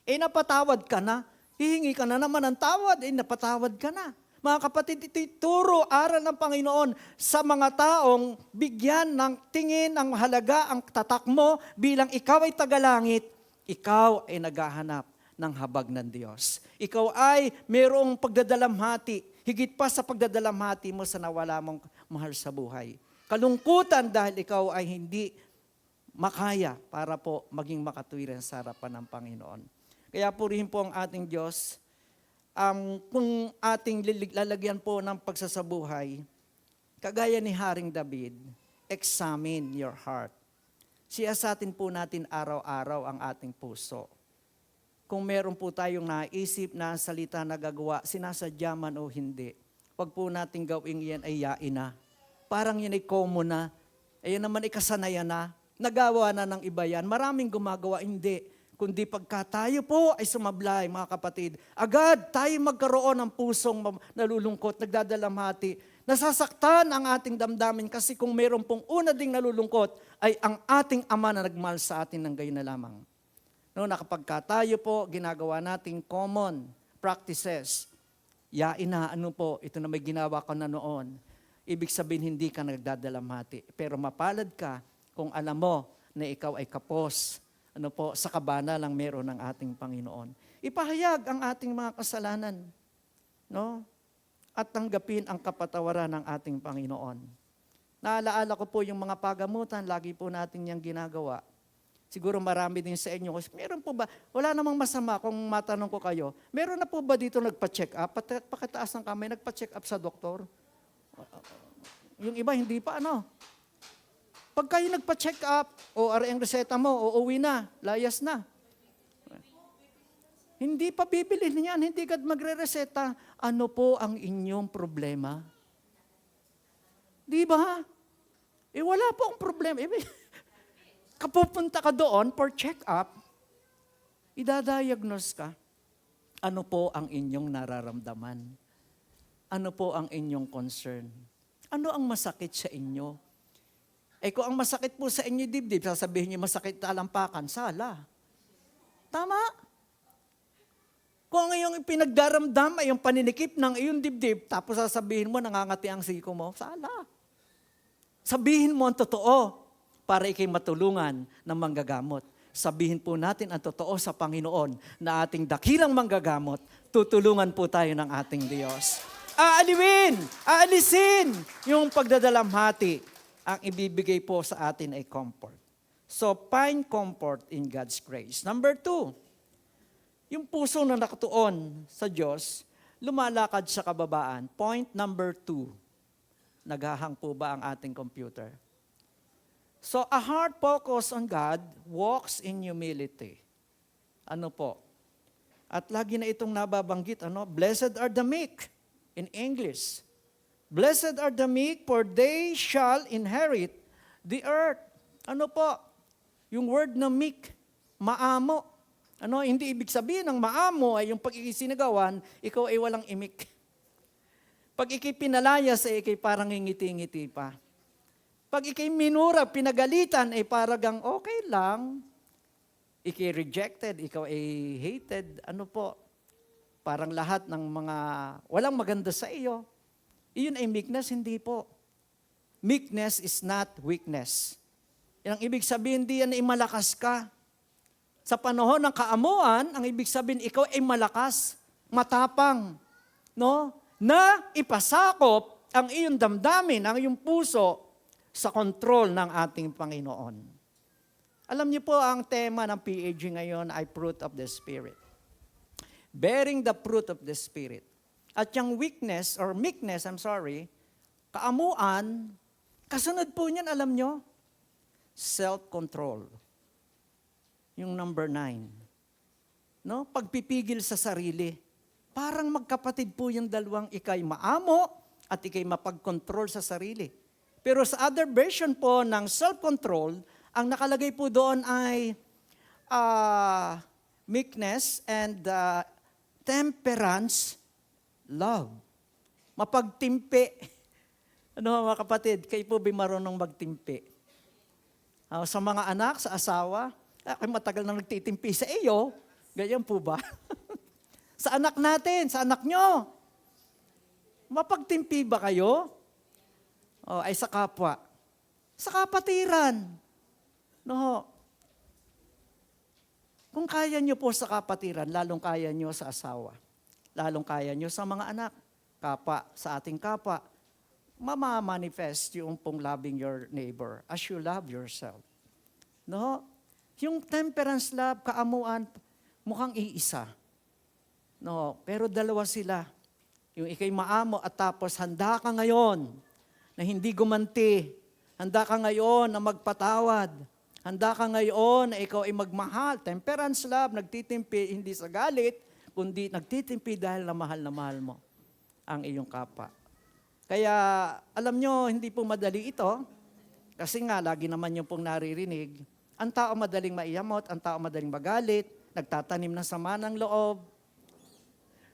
Napatawad ka na. Hihingi ka na naman ng tawad, napatawad ka na. Mga kapatid, ito'y turo, aral ng Panginoon sa mga taong bigyan ng tingin, ang halaga, ang tatak mo bilang ikaw ay tagalangit, ikaw ay naghahanap ng habag ng Diyos. Ikaw ay mayroong pagdadalamhati, higit pa sa pagdadalamhati mo sa nawala mong mahal sa buhay. Kalungkutan dahil ikaw ay hindi makaya para po maging makatuwiran sa harapan ng Panginoon. Kaya purihin po ang ating Diyos. Kung ating lalagyan po ng pagsasabuhay, kagaya ni Haring David, examine your heart. Siyasatin po natin araw-araw ang ating puso. Kung meron po tayong naisip na salita na gagawa, sinasadya man o hindi, wag po natin gawing yan ay yain na. Parang yan ay common na. Ayan naman ay kasanayan na. Nagawa na ng iba yan. Maraming gumagawa, hindi. Kundi pagka tayo po ay sumablay, mga kapatid, agad tayo magkaroon ng pusong nalulungkot, nagdadalamhati. Nasasaktan ang ating damdamin kasi kung meron pong una ding nalulungkot, ay ang ating Ama na nagmahal sa atin ng gayon na lamang. Na kapag tayo po, ginagawa nating common practices, yain na, ito na may ginawa ko na noon. Ibig sabihin, hindi ka nagdadalamhati. Pero mapalad ka kung alam mo na ikaw ay kapos, sa kabana lang meron ng ating Panginoon. Ipahayag ang ating mga kasalanan, at tanggapin ang kapatawaran ng ating Panginoon. Naalaala ko po yung mga pagamutan, lagi po natin yung ginagawa. Siguro marami din sa inyo. Meron po ba, wala namang masama kung matanong ko kayo, meron na po ba dito nagpa-check up? Pakitaas ng kamay, nagpa-check up sa doktor? Yung iba, hindi pa, Pag kayo nagpa-check up, o ang reseta mo, o uwi na, layas na. Hindi pa bibilhin niyan, hindi ka magre-reseta. Ano po ang inyong problema? Di ba? Wala po ang problema. Kapupunta ka doon for check up, idadiagnose ka. Ano po ang inyong nararamdaman? Ano po ang inyong concern? Ano ang masakit sa inyo? Kung ang masakit po sa inyo dibdib, sasabihin niyo masakit talampakan, sala. Tama? Kung ang iyong pinagdaramdam ay yung paninikip ng iyong dibdib, tapos sasabihin mo nangangati ang siko mo, sala. Sabihin mo ang totoo para ikay matulungan ng manggagamot. Sabihin po natin ang totoo sa Panginoon na ating dakilang manggagamot, tutulungan po tayo ng ating Diyos. Aalisin yung pagdadalamhati. Ang ibibigay po sa atin ay comfort. So, find comfort in God's grace. Number 2, yung puso na nakatuon sa Diyos, lumalakad sa kababaan. Point number 2, naghahang po ba ang ating computer? So, a heart focused on God walks in humility. Ano po? At lagi na itong nababanggit, blessed are the meek in English. Blessed are the meek, for they shall inherit the earth. Ano po? Yung word na meek, maamo. Ano, hindi ibig sabihin ng maamo ay yung pag-isinagawan, ikaw ay walang imik. Pag ikay pinalayas, ay ikay parang ngiti-ngiti pa. Pag ikay minura, pinagalitan, ay paragang okay lang. Ikay rejected, ikaw ay hated. Ano po? Parang lahat ng mga walang maganda sa iyo. Iyon ay meekness, hindi po. Meekness is not weakness. Yan ang ibig sabihin, di yan ay malakas ka. Sa panahon ng kaamuan, ang ibig sabihin, ikaw ay malakas, matapang, no? Na ipasakop ang iyong damdamin, ang iyong puso sa kontrol ng ating Panginoon. Alam niyo po, ang tema ng PAG ngayon ay fruit of the Spirit. Bearing the fruit of the Spirit. At yung weakness, or meekness, kaamuan, kasunod po niyan, alam niyo, self-control. Yung number 9. No? Pagpipigil sa sarili. Parang magkapatid po yung dalawang, ikay maamo at ikay mapag-control sa sarili. Pero sa other version po ng self-control, ang nakalagay po doon ay meekness and temperance, love. Mapagtimpi. Ano mga kapatid, kayo po ba marunong magtimpi? Sa mga anak, sa asawa, matagal na nagtitimpi sa iyo, ganyan po ba? Sa anak natin, sa anak nyo, mapagtimpi ba kayo? Ay sa kapwa. Sa kapatiran. No. Kung kaya nyo po sa kapatiran, lalong kaya nyo sa asawa. Lalong kaya nyo sa mga anak. Kapwa, sa ating kapwa. Mamamanifest yung pong loving your neighbor as you love yourself. No? Yung temperance love, kaamuan, mukhang iisa. No, pero dalawa sila. Yung ikay maamo at tapos handa ka ngayon na hindi gumanti. Handa ka ngayon na magpatawad. Handa ka ngayon na ikaw ay magmahal. Temperance love, nagtitimpi hindi sa galit, kundi nagtitimpi dahil na mahal mo ang iyong kapwa. Kaya alam nyo, hindi po madali ito. Kasi nga, lagi naman yung pong naririnig. Ang tao madaling maiyamot, ang tao madaling magalit, nagtatanim ng sama ng loob.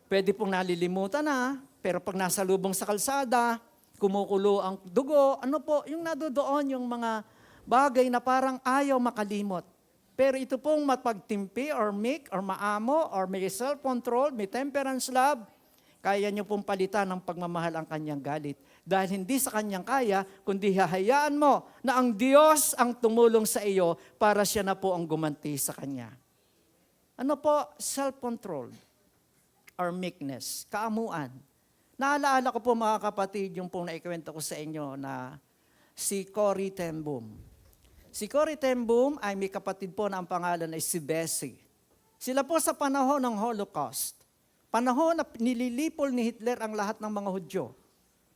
Pwede pong nalilimutan na, pero pag nasa lubong sa kalsada, kumukulo ang dugo, ano po, yung nadodoon yung mga bagay na parang ayaw makalimot. Pero ito pong mapagtimpi or meek or maamo or may self-control, may temperance love, kaya niyo pong palitan ng pagmamahal ang kanyang galit. Dahil hindi sa kanyang kaya, kundi hahayaan mo na ang Diyos ang tumulong sa iyo para siya na po ang gumanti sa kanya. Ano po? Self-control or meekness, kaamuan. Naalaala ko po mga kapatid, yung pong naikwento ko sa inyo na si Corrie ten Boom. Si Corrie ten Boom ay may kapatid po na ang pangalan ay si Bessie. Sila po sa panahon ng Holocaust, panahon na nililipol ni Hitler ang lahat ng mga Hudyo.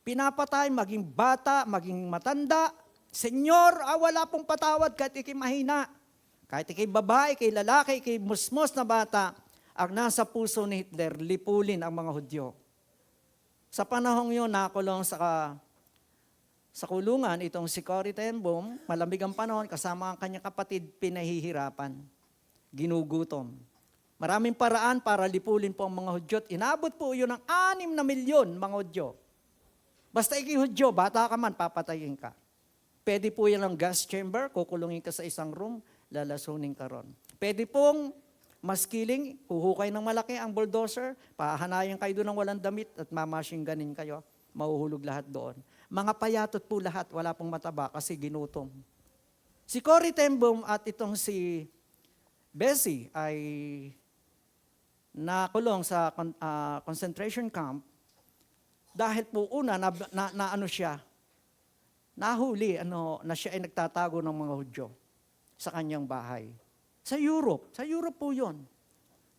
Pinapatay, maging bata, maging matanda. Senyor, wala pong patawad kahit ikay mahina. Kahit ikay babae, ikay lalaki, ikay musmos na bata, ang nasa puso ni Hitler, lipulin ang mga Hudyo. Sa panahong yun, nakulong sa kulungan itong si Corrie ten Boom, malamig ang panahon, kasama ang kanyang kapatid, pinahihirapan, ginugutom. Maraming paraan para lipulin po ang mga Hudyo. Inabot po yun ng 6 na milyon mga Hudyo. Basta ikay Hudyo, bata ka man, papatayin ka. Pwede po yan ang gas chamber, kukulungin ka sa isang room, lalasunin ka ron. Pwede pong maskiling, huhukay ng malaki ang bulldozer, pahanayan kayo doon ng walang damit at mamashingganin kayo, mahuhulog lahat doon. Mga payatot po lahat, wala pong mataba kasi ginutom. Si Corrie ten Boom at itong si Bessie ay nakulong sa concentration camp dahil po una na ano siya, nahuli na siya ay nagtatago ng mga Hudyo sa kanyang bahay. Sa Europe po yun.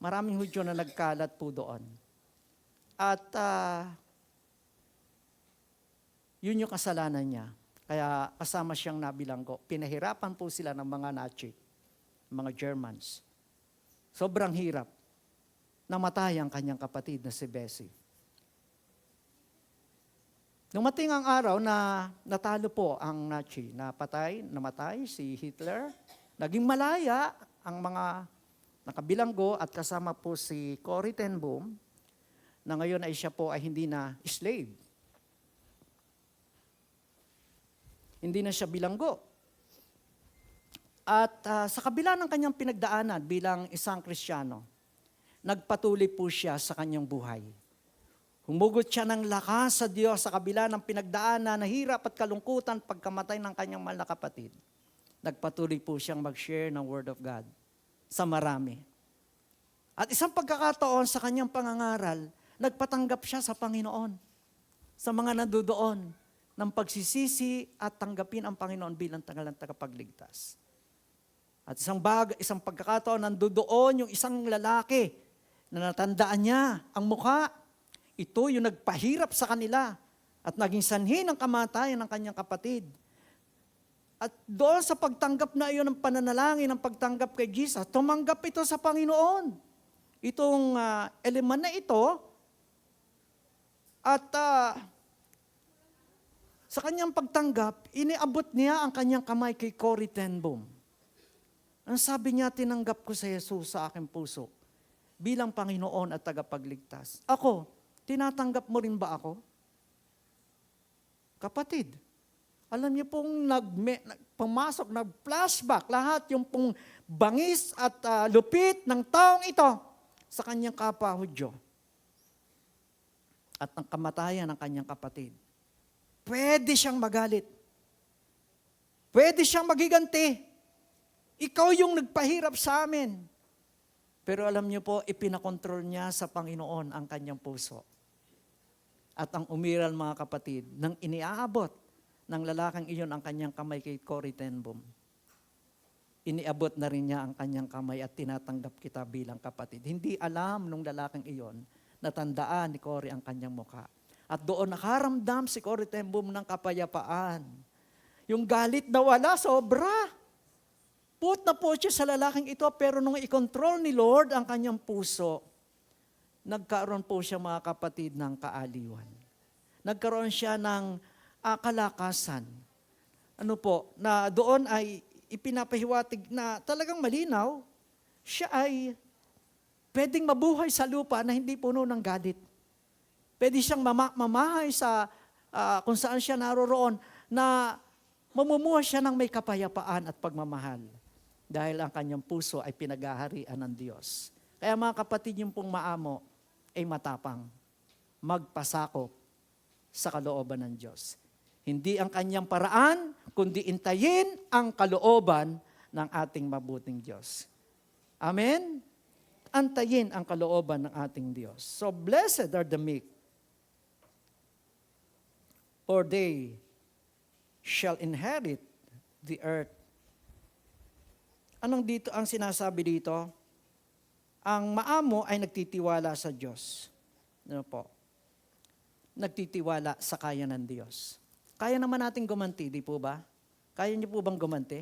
Maraming Hudyo na nagkalat po doon. At yun yung kasalanan niya. Kaya kasama siyang nabilanggo. Pinahirapan po sila ng mga Nazi, mga Germans. Sobrang hirap. Namatay ang kanyang kapatid na si Bessie. Dumating ang araw na natalo po ang Nazi. Namatay si Hitler. Naging malaya ang mga nakabilanggo at kasama po si Corrie ten Boom, na ngayon ay siya po ay hindi na slave. Hindi na siya bilanggo. At sa kabila ng kanyang pinagdaanan bilang isang Kristiyano, nagpatuloy po siya sa kanyang buhay. Humugot siya ng lakas sa Diyos sa kabila ng pinagdaanan na hirap at kalungkutan pagkamatay ng kanyang mahal na kapatid. Nagpatuloy po siyang mag-share ng Word of God sa marami. At isang pagkakataon sa kanyang pangangaral, nagpatanggap siya sa Panginoon, sa mga nandoon ng pagsisisi at tanggapin ang Panginoon bilang tagapagligtas. At isang pagkakataon, nandoon yung isang lalaki na natandaan niya ang mukha. Ito yung nagpahirap sa kanila at naging sanhi ng kamatayan ng kanyang kapatid. At doon sa pagtanggap na iyon ng pananalangin, ng pagtanggap kay Jesus, tumanggap ito sa Panginoon. Itong eleman na ito, at sa kanyang pagtanggap, iniabot niya ang kanyang kamay kay Corrie ten Boom. Ang sabi niya, tinanggap ko sa Jesus sa aking puso bilang Panginoon at tagapagligtas. Ako, tinatanggap mo rin ba ako? Kapatid, alam niyo pong pumasok, nag-flashback lahat yung pong bangis at lupit ng taong ito sa kanyang kapwa Hudyo at ang kamatayan ng kanyang kapatid. Pwede siyang magalit. Pwede siyang magiganti. Ikaw yung nagpahirap sa amin. Pero alam niyo po, ipinakontrol niya sa Panginoon ang kanyang puso. At ang umiral mga kapatid, nang iniaabot ng lalaking iyon ang kanyang kamay kay Corrie ten Boom, iniabot na rin niya ang kanyang kamay at tinatanggap kita bilang kapatid. Hindi alam nung lalaking iyon, natandaan ni Corrie ang kanyang mukha. At doon nakaramdam si Corrie ten Boom ng kapayapaan. Yung galit na wala, sobra. Put na po siya sa lalaking ito, pero nung i-control ni Lord ang kanyang puso, nagkaroon po siya mga kapatid ng kaaliwan. Nagkaroon siya ng kalakasan. Ano po, na doon ay ipinapahiwatig na talagang malinaw, siya ay pwedeng mabuhay sa lupa na hindi puno ng galit. Pwede siyang mamahay sa kung saan siya naroroon na mamumuhay siya ng may kapayapaan at pagmamahal dahil ang kanyang puso ay pinaghaharian ng Diyos. Kaya mga kapatid, yung pong maamo ay matapang, magpasakop sa kalooban ng Diyos. Hindi ang kanyang paraan, kundi intayin ang kalooban ng ating mabuting Diyos. Amen? Antayin ang kalooban ng ating Diyos. So blessed are the meek, for they shall inherit the earth. Anong dito ang sinasabi dito? Ang maamo ay nagtitiwala sa Diyos. Ano po? Nagtitiwala sa kaya ng Diyos. Kaya naman natin gumanti, di po ba? Kaya niyo po bang gumanti?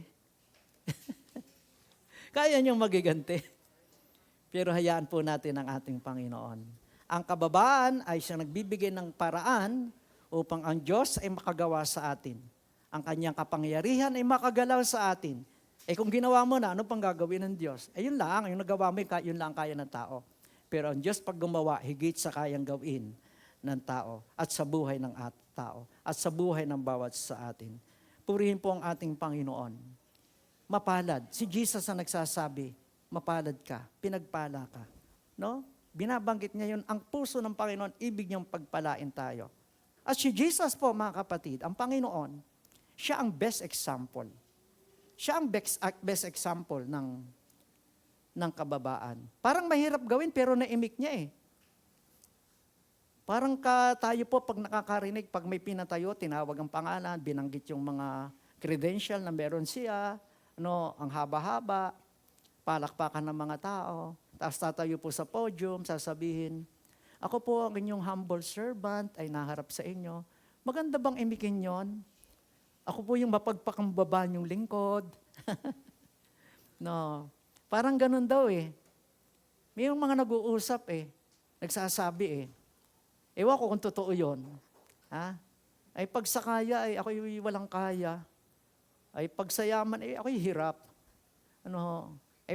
Kaya niyong magiganti. Pero hayaan po natin ang ating Panginoon. Ang kababaan ay siyang nagbibigay ng paraan upang ang Diyos ay makagawa sa atin. Ang kanyang kapangyarihan ay makagalaw sa atin. Kung ginawa mo na, ano pang gagawin ng Diyos? Yun lang, yung nagawa mo, yun lang kaya ng tao. Pero ang Diyos pag gumawa, higit sa kayang gawin ng tao at sa buhay ng tao at sa buhay ng bawat sa atin. Purihin po ang ating Panginoon. Mapalad. Si Jesus ang nagsasabi, mapalad ka, pinagpala ka. No? Binabanggit niya yun, ang puso ng Panginoon, ibig niyang pagpalain tayo. At si Jesus po, mga kapatid, ang Panginoon, siya ang best example. Siya ang best example ng kababaan. Parang mahirap gawin, pero naimik niya eh. Parang tayo po, pag nakakarinig, pag may pinatayo, tinawag ang pangalan, binanggit yung mga credential na meron siya, ang haba-haba, palakpakan ng mga tao, tapos tatayo po sa podium, sasabihin, ako po ang inyong humble servant, ay naharap sa inyo. Maganda bang imikin yon? Ako po yung mapagpakambaba yung lingkod. No, parang ganun daw eh. May mga nag-uusap eh, nagsasabi eh. Ewan ko kung totoo yun. Ha? Ay pag sa kaya, ay ako'y walang kaya. Ay pag sa yaman, ay ako'y hirap.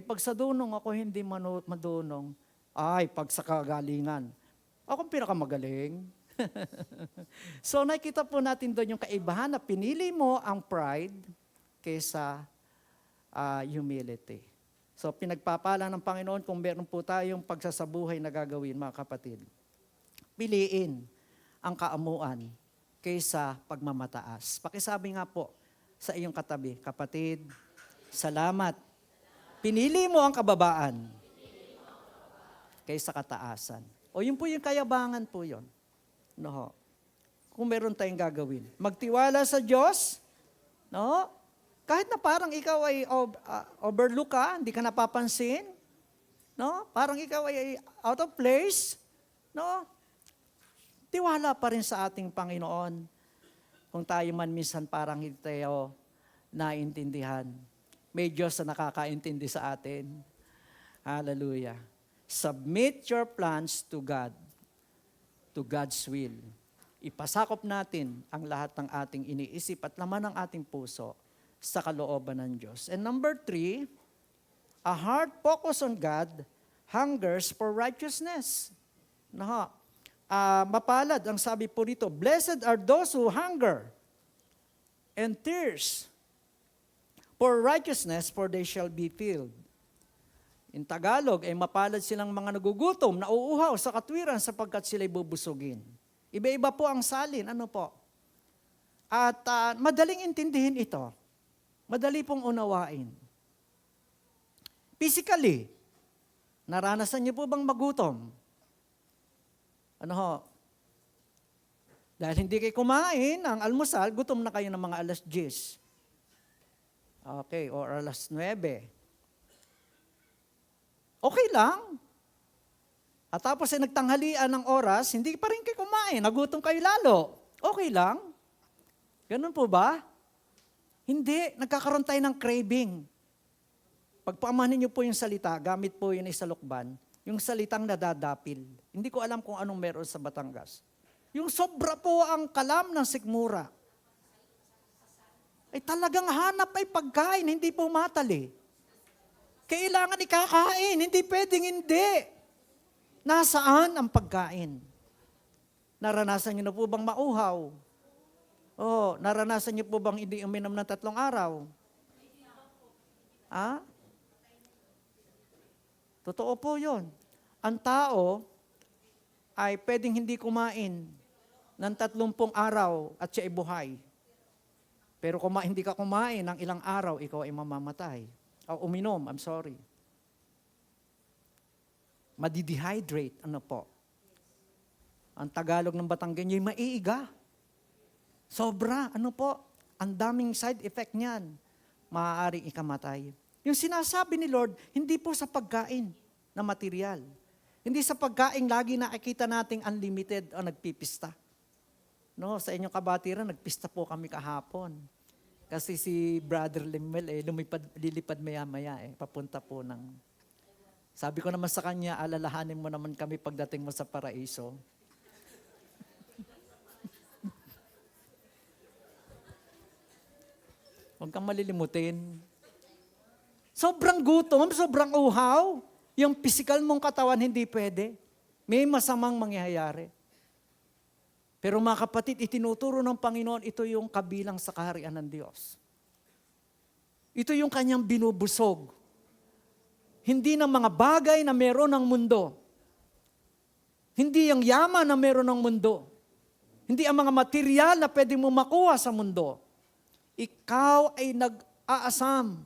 pag sa dunong ako hindi madunong, ay pag sa kagalingan, ako ang pinakamagaling. So nakita po natin doon yung kaibahan na pinili mo ang pride kaysa humility. So pinagpapala ng Panginoon kung meron po tayong pagsasabuhay na gagawin, mga kapatid. Piliin ang kaamuan kaysa pagmamataas. Pakisabi nga po sa iyong katabi, kapatid, salamat. Pinili mo ang kababaan kaysa kataasan. O yun po yung kayabangan po yun. No? Kung meron tayong gagawin. Magtiwala sa Diyos, no? Kahit na parang ikaw ay overlook ka, hindi ka napapansin, no? Parang ikaw ay out of place, no? Tiwala pa rin sa ating Panginoon. Kung tayo man minsan parang hindi tayo naintindihan. May Diyos na nakakaintindi sa atin. Hallelujah. Submit your plans to God, to God's will. Ipasakop natin ang lahat ng ating iniisip at laman ng ating puso sa kalooban ng Diyos. And number 3, a heart focused on God hungers for righteousness. Mapalad, ang sabi po rito, blessed are those who hunger and thirst for righteousness, for they shall be filled. In Tagalog, ay mapalad silang mga nagugutom, nauuhaw sa katwiran sapagkat sila'y bubusugin. Iba-iba po ang salin, ano po? At madaling intindihin ito. Madali pong unawain. Physically, naranasan niyo po bang magutom? Ano ho? Dahil hindi kayo kumain ng almusal, gutom na kayo ng mga alas 10. Okay, or alas 9. Okay lang. At tapos ay nagtanghalian ng oras, hindi pa rin kayo kumain, nagutom kayo lalo. Okay lang. Ganun po ba? Hindi, nagkakaroon tayo ng craving. Pagpaamanin niyo po yung salita, gamit po yun sa Lukban, yung salitang nadadapil. Hindi ko alam kung anong meron sa Batangas. Yung sobra po ang kalam ng sikmura. Ay talagang hanap ay pagkain, hindi po matali. Kailangan ikakain, hindi pwedeng hindi. Nasaan ang pagkain? Naranasan niyo na po bang mauhaw? Naranasan niyo po bang hindi uminom ng 3 araw? Totoo po yun. Ang tao ay pwedeng hindi kumain ng 30 araw at siya ay buhay. Pero kung hindi ka kumain ng ilang araw, ikaw ay mamamatay. Madidehydrate, ano po? Ang Tagalog ng Batanggenyo ay maiiga. Sobra, ano po? Ang daming side effect niyan. Maaaring ikamatay. Yung sinasabi ni Lord, hindi po sa pagkain na material. Hindi sa pagkain lagi nakikita nating unlimited o nagpipista. No, sa inyong kabatiran, nagpista po kami kahapon. Kasi si Brother Lemuel, lilipad maya-maya, papunta po ng... Sabi ko naman sa kanya, alalahanin mo naman kami pagdating mo sa paraiso. Huwag kang malilimutin. Sobrang gutom, sobrang uhaw. Yung physical mong katawan hindi pwede. May masamang mangyayari. Pero mga kapatid, itinuturo ng Panginoon, ito yung kabilang sa kaharian ng Diyos. Ito yung kanyang binubusog. Hindi ng mga bagay na meron ng mundo. Hindi ang yaman na meron ng mundo. Hindi ang mga material na pwede mo makuha sa mundo. Ikaw ay nag-aasam.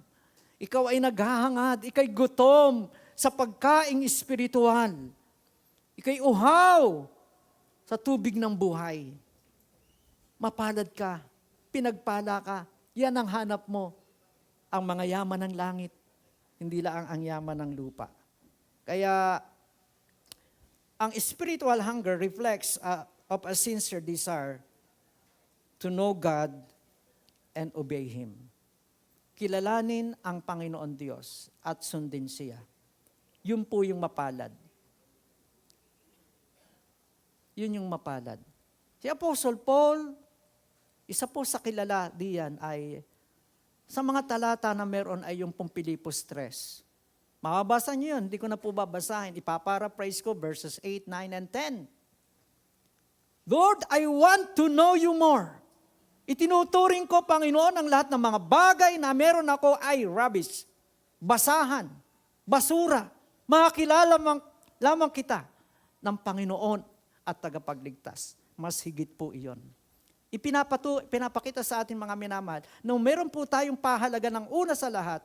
Ikaw ay naghahangad. Ika'y gutom sa pagkaing espiritual. Ika'y uhaw sa tubig ng buhay. Mapalad ka, pinagpala ka, yan ang hanap mo. Ang mga yaman ng langit, hindi lang ang yaman ng lupa. Kaya, ang spiritual hunger reflects of a sincere desire to know God and obey Him. Kilalanin ang Panginoon Diyos at sundin siya. Yun po yung mapalad. Yun yung mapalad. Si Apostle Paul, isa po sa kilala diyan ay, sa mga talata na meron ay yung Pilipos 3. Makabasa niyo yun, hindi ko na po babasahin. Ipaparaphrase ko verses 8, 9, and 10. Lord, I want to know you more. Itinuturing ko, Panginoon, ang lahat ng mga bagay na meron ako ay rubbish, basahan, basura. Makakilala lamang kita ng Panginoon at tagapagligtas. Mas higit po iyon. Pinapakita sa ating mga minamahal, nung meron po tayong pahalaga ng una sa lahat,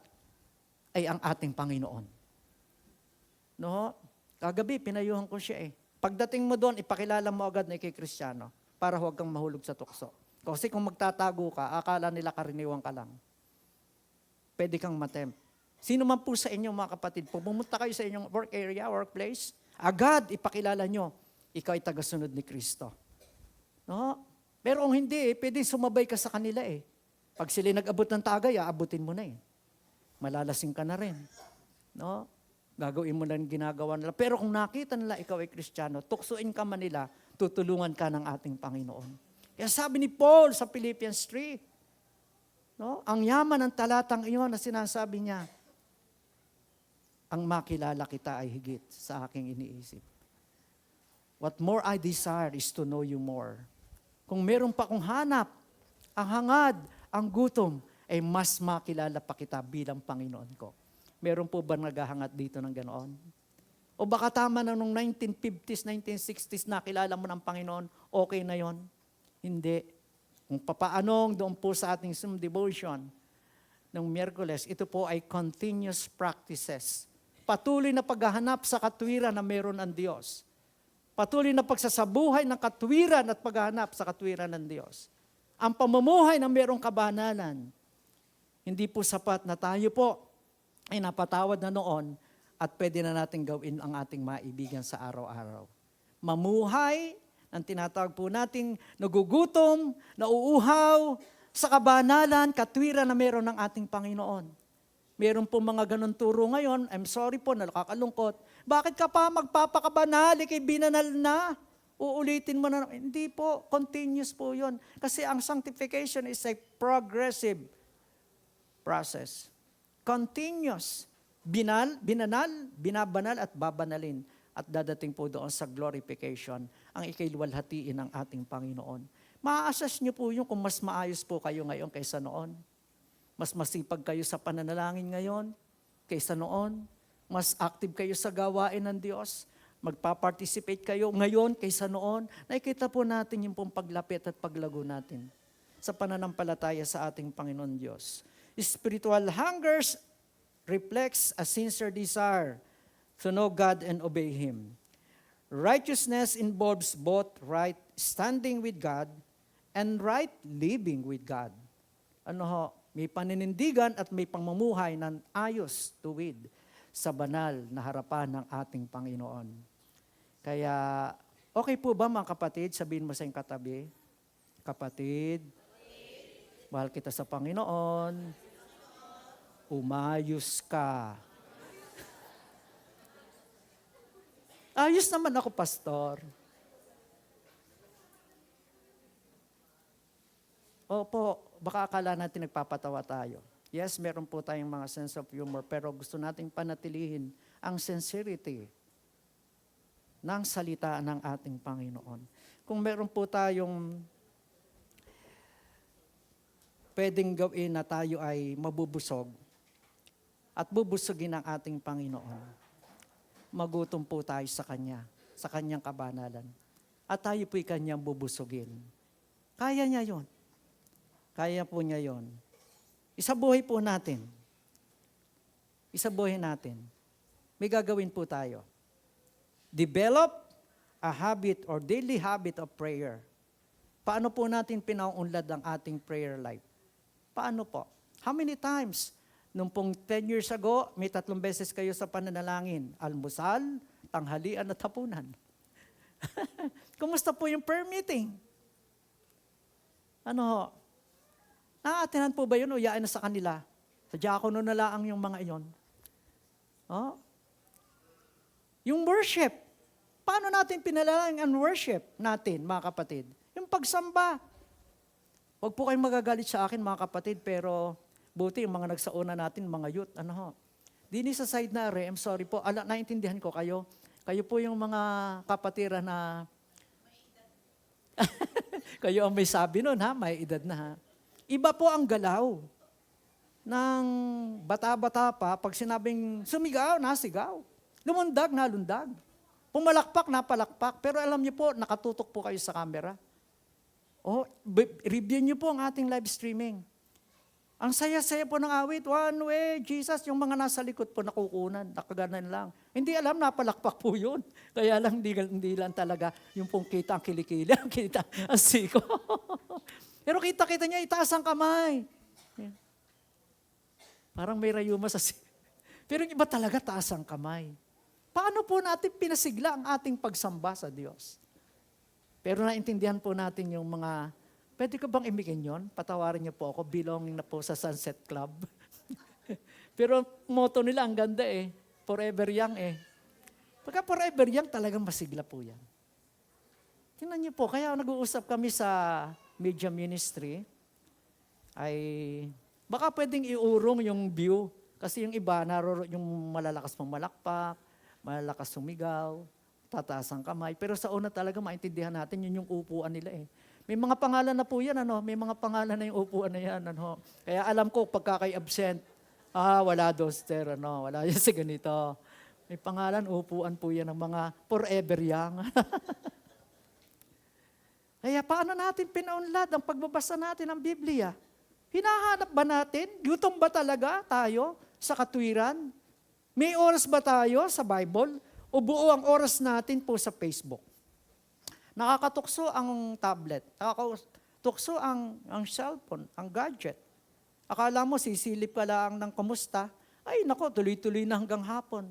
ay ang ating Panginoon. No? Kagabi, pinayuhan ko siya eh. Pagdating mo doon, ipakilala mo agad na ikay Kristiyano para huwag kang mahulog sa tukso. Kasi kung magtatago ka, akala nila karaniwan ka lang. Pwede kang matempt. Sino man po sa inyo mga kapatid, pumunta kayo sa inyong work area, workplace, agad ipakilala nyo, ikaw ay tagasunod ni Kristo. No? Pero kung hindi, pwede sumabay ka sa kanila eh. Pag sila nag-abot ng tagay, aabutin mo na eh. Malalasing ka na rin. No? Gagawin mo na yung ginagawa nila. Pero kung nakita nila ikaw ay Kristiyano, tuksuin ka man nila, tutulungan ka ng ating Panginoon. Kaya sabi ni Paul sa Philippians 3, no? Ang yaman ng talatang iyon na sinasabi niya, ang makilala kita ay higit sa aking iniisip. What more I desire is to know you more. Kung meron pa kong hanap, ang hangad, ang gutom, ay mas makilala pa kita bilang Panginoon ko. Meron po ba naghahangat dito ng ganoon? O baka tama na nung 1950s, 1960s, nakilala mo ng Panginoon, okay na yon? Hindi. Kung papaanong doon po sa ating Zoom devotion ng Miyerkules, ito po ay continuous practices. Patuloy na paghahanap sa katwiran na meron ang Diyos. Patuloy na pagsasabuhay ng katwiran at paghahanap sa katwiran ng Diyos. Ang pamumuhay na merong kabanalan, hindi po sapat na tayo po ay napatawad na noon at pwede na natin gawin ang ating maibigan sa araw-araw. Mamuhay ng tinatawag po nating nagugutom, nauuhaw, sa kabanalan, katwiran na meron ng ating Panginoon. Meron po mga ganun turo ngayon, I'm sorry po, nakakalungkot. Bakit ka pa magpapakabanal, ikay binanal na? Uulitin mo na. Hindi po, continuous po yun. Kasi ang sanctification is a progressive process. Continuous. Binanal, binabanal at babanalin. At dadating po doon sa glorification, ang ikailuwalhatiin ng ating Panginoon. Ma-assess niyo po yung kung mas maayos po kayo ngayon kaysa noon. Mas masipag kayo sa pananalangin ngayon kaysa noon. Mas active kayo sa gawain ng Diyos. Magpa-participate kayo ngayon kaysa noon. Nakikita po natin yung pong paglapit at paglago natin sa pananampalataya sa ating Panginoon Diyos. Spiritual hungers reflects a sincere desire to know God and obey Him. Righteousness involves both right standing with God and right living with God. Ano ho? May paninindigan at may pamumuhay ng ayos, tuwid, sa banal na harapan ng ating Panginoon. Kaya, okay po ba mga kapatid, sabihin mo sa iyong katabi, kapatid, mahal kita sa Panginoon, umayos ka. Ayos naman ako, pastor. Opo, baka akala natin nagpapatawa tayo. Yes, meron po tayong mga sense of humor, pero gusto nating panatilihin ang sincerity ng salita ng ating Panginoon. Kung meron po tayong pwedeng gawin na tayo ay mabubusog at bubusogin ang ating Panginoon, magutom po tayo sa Kanya, sa Kanyang kabanalan. At tayo po'y Kanyang bubusogin. Kaya niya yon. Kaya po niya yon. Isabuhay po natin. Isabuhay natin. May gagawin po tayo. Develop a habit or daily habit of prayer. Paano po natin pinauunlad ang ating prayer life? Paano po? How many times? Nung pong 10 years ago, may 3 beses kayo sa pananalangin. Almusal, tanghalian at hapunan. Kumusta po yung prayer meeting? Ano ho? Naatinan po ba yun o yaan na sa kanila? Sa diakono na lang yung mga iyon. Oh? Yung worship. Paano natin pinalalang ang worship natin, mga kapatid? Yung pagsamba. Huwag po kayong magagalit sa akin, mga kapatid, pero buti yung mga nagsauna natin, mga youth, ano ho? Dini sa side na I'm sorry po, naintindihan ko kayo. Kayo po yung mga kapatira na, kayo ang may sabi nun ha, may edad na ha. Iba po ang galaw ng bata-bata pa, pag sinabing sumigaw, nasigaw. Lumundag, nalundag. Pumalakpak, napalakpak. Pero alam niyo po, nakatutok po kayo sa camera. Review niyo po ang ating live streaming. Ang saya-saya po ng awit, one way, Jesus, yung mga nasa likod po nakukunan, nakaganan lang. Hindi alam, napalakpak po yun. Kaya lang, hindi lang talaga yung pong kita ang kilikili, ang kita ang siko. Pero kita-kita niya, itaas ang kamay. Parang may rayuma sa Pero yung iba talaga, taas ang kamay. Paano po natin pinasigla ang ating pagsamba sa Diyos? Pero naintindihan po natin yung mga, pwede ko bang imigin yun? Patawarin niyo po ako, belonging na po sa Sunset Club. Pero motto nila, ang ganda forever young Pagka forever young, talagang masigla po yan. Tingnan niyo po, kaya nag-uusap kami sa media ministry, ay baka pwedeng iurong yung view. Kasi yung iba, yung malalakas pang malakpak, malalakas sumigaw, tataas ang kamay. Pero sa una talaga maintindihan natin, yun yung upuan nila May mga pangalan na po yan, May mga pangalan na yung upuan na yan, Kaya alam ko, pagka kay absent, wala doster, wala yan sa ganito. May pangalan, upuan po yan ng mga forever young. Kaya paano natin pinaunlad ang pagbabasa natin ng Biblia? Hinahanap ba natin? Gutom ba talaga tayo sa katwiran? May oras ba tayo sa Bible? O buo ang oras natin po sa Facebook? Nakakatukso ang tablet. Nakakatukso ang cellphone, ang gadget. Akala mo sisilip ka lang ng kumusta. Ay nako, tuloy-tuloy na hanggang hapon.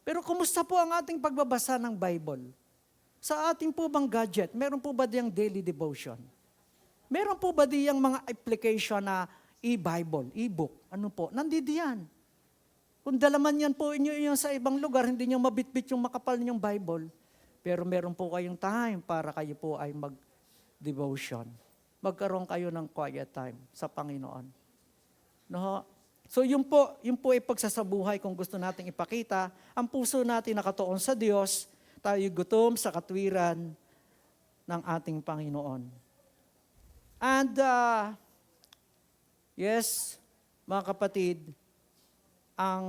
Pero kumusta po ang ating pagbabasa ng Bible? Sa ating po bang gadget, meron po ba diyang daily devotion? Meron po ba diyang mga application na e-Bible, e-book? Ano po? Nandidiyan. Kung dalaman yan po inyo yung sa ibang lugar, hindi nyo mabitbit yung makapal ninyong Bible. Pero meron po kayong time para kayo po ay mag-devotion. Magkaroon kayo ng quiet time sa Panginoon. No? So yun po ay pagsasabuhay kung gusto nating ipakita. Ang puso natin nakatuon sa Diyos, tayo gutom sa katwiran ng ating Panginoon. And yes, mga kapatid, ang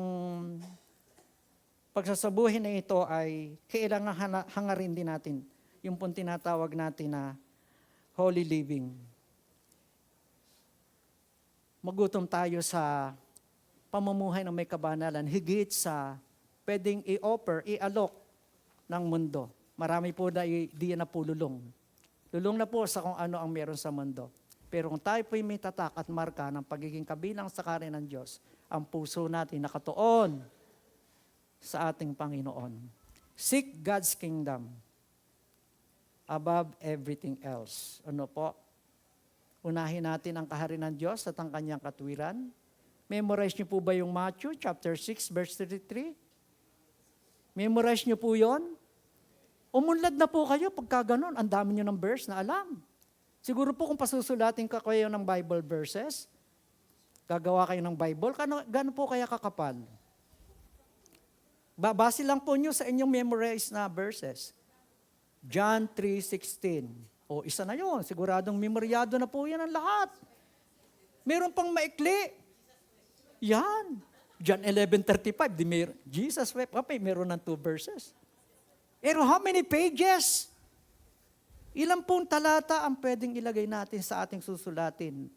pagsasabuhin na ito ay kailangan hangarin din natin yung pong tinatawag natin na holy living. Magutom tayo sa pamumuhay ng may kabanalan, higit sa pwedeng i-offer, i-alok ng mundo. Marami po na di na po lulong. Lulong na po sa kung ano ang meron sa mundo. Pero kung tayo po'y may tatak at marka ng pagiging kabilang sa karin ng Diyos, ang puso natin nakatuon sa ating Panginoon. Seek God's kingdom above everything else. Ano po? Unahin natin ang kaharian ng Diyos at ang kanyang katwiran. Memorize niyo po ba yung Matthew chapter 6 verse 33? Memorize niyo po yon? Umunlad na po kayo pagka ganun. Ang dami niyo ng verse na alam. Siguro po kung pasusulatin ka kayo ng Bible verses, gagawa kayo ng Bible, gano'n po kaya kakapal? Babase lang po nyo sa inyong memorize na verses. John 3:16. O isa na yun, siguradong memoryado na po yan ang lahat. Meron pang maikli. Yan. John 11:35, Jesus wept. Okay, meron ng 2 verses. Pero how many pages? Ilang pong talata ang pwedeng ilagay natin sa ating susulatin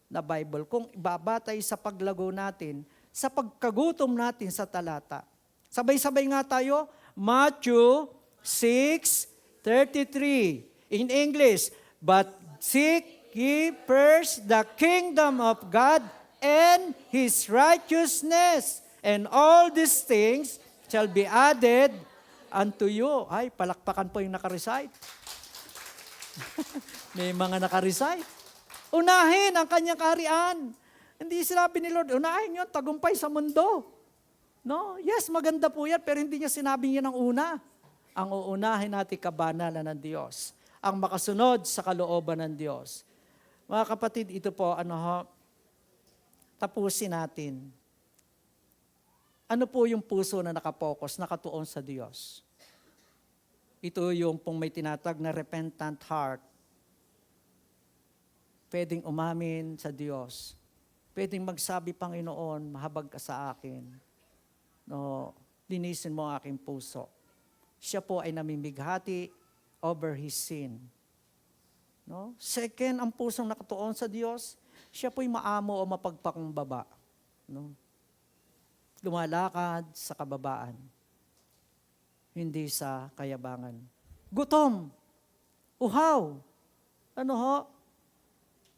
na Bible kung ibabatay sa paglago natin, sa pagkagutom natin sa talata. Sabay-sabay nga tayo, Matthew 6:33. In English, but seek ye first the kingdom of God and His righteousness, and all these things shall be added unto you. Ay, palakpakan po yung nakarecite. May mga nakarecite. Unahin ang kanyang kaharian. Hindi sinabi ni Lord, unahin yun, tagumpay sa mundo. No? Yes, maganda po yan, pero hindi niya sinabi yan ang una. Ang uunahin natin kabanalan ng Diyos. Ang makasunod sa kalooban ng Diyos. Mga kapatid, ito po, tapusin natin. Ano po yung puso na nakapokus, nakatuon sa Diyos? Ito yung pong may tinatag na repentant heart. Pwedeng umamin sa Diyos. Pwedeng magsabi, Panginoon, mahabag ka sa akin. No, linisin mo ang aking puso. Siya po ay namimighati over his sin. No? Second, ang pusong nakatuon sa Diyos, siya po'y maamo o mapagpakumbaba. No? Lumalakad sa kababaan, hindi sa kayabangan. Gutom, uhaw, ano ho?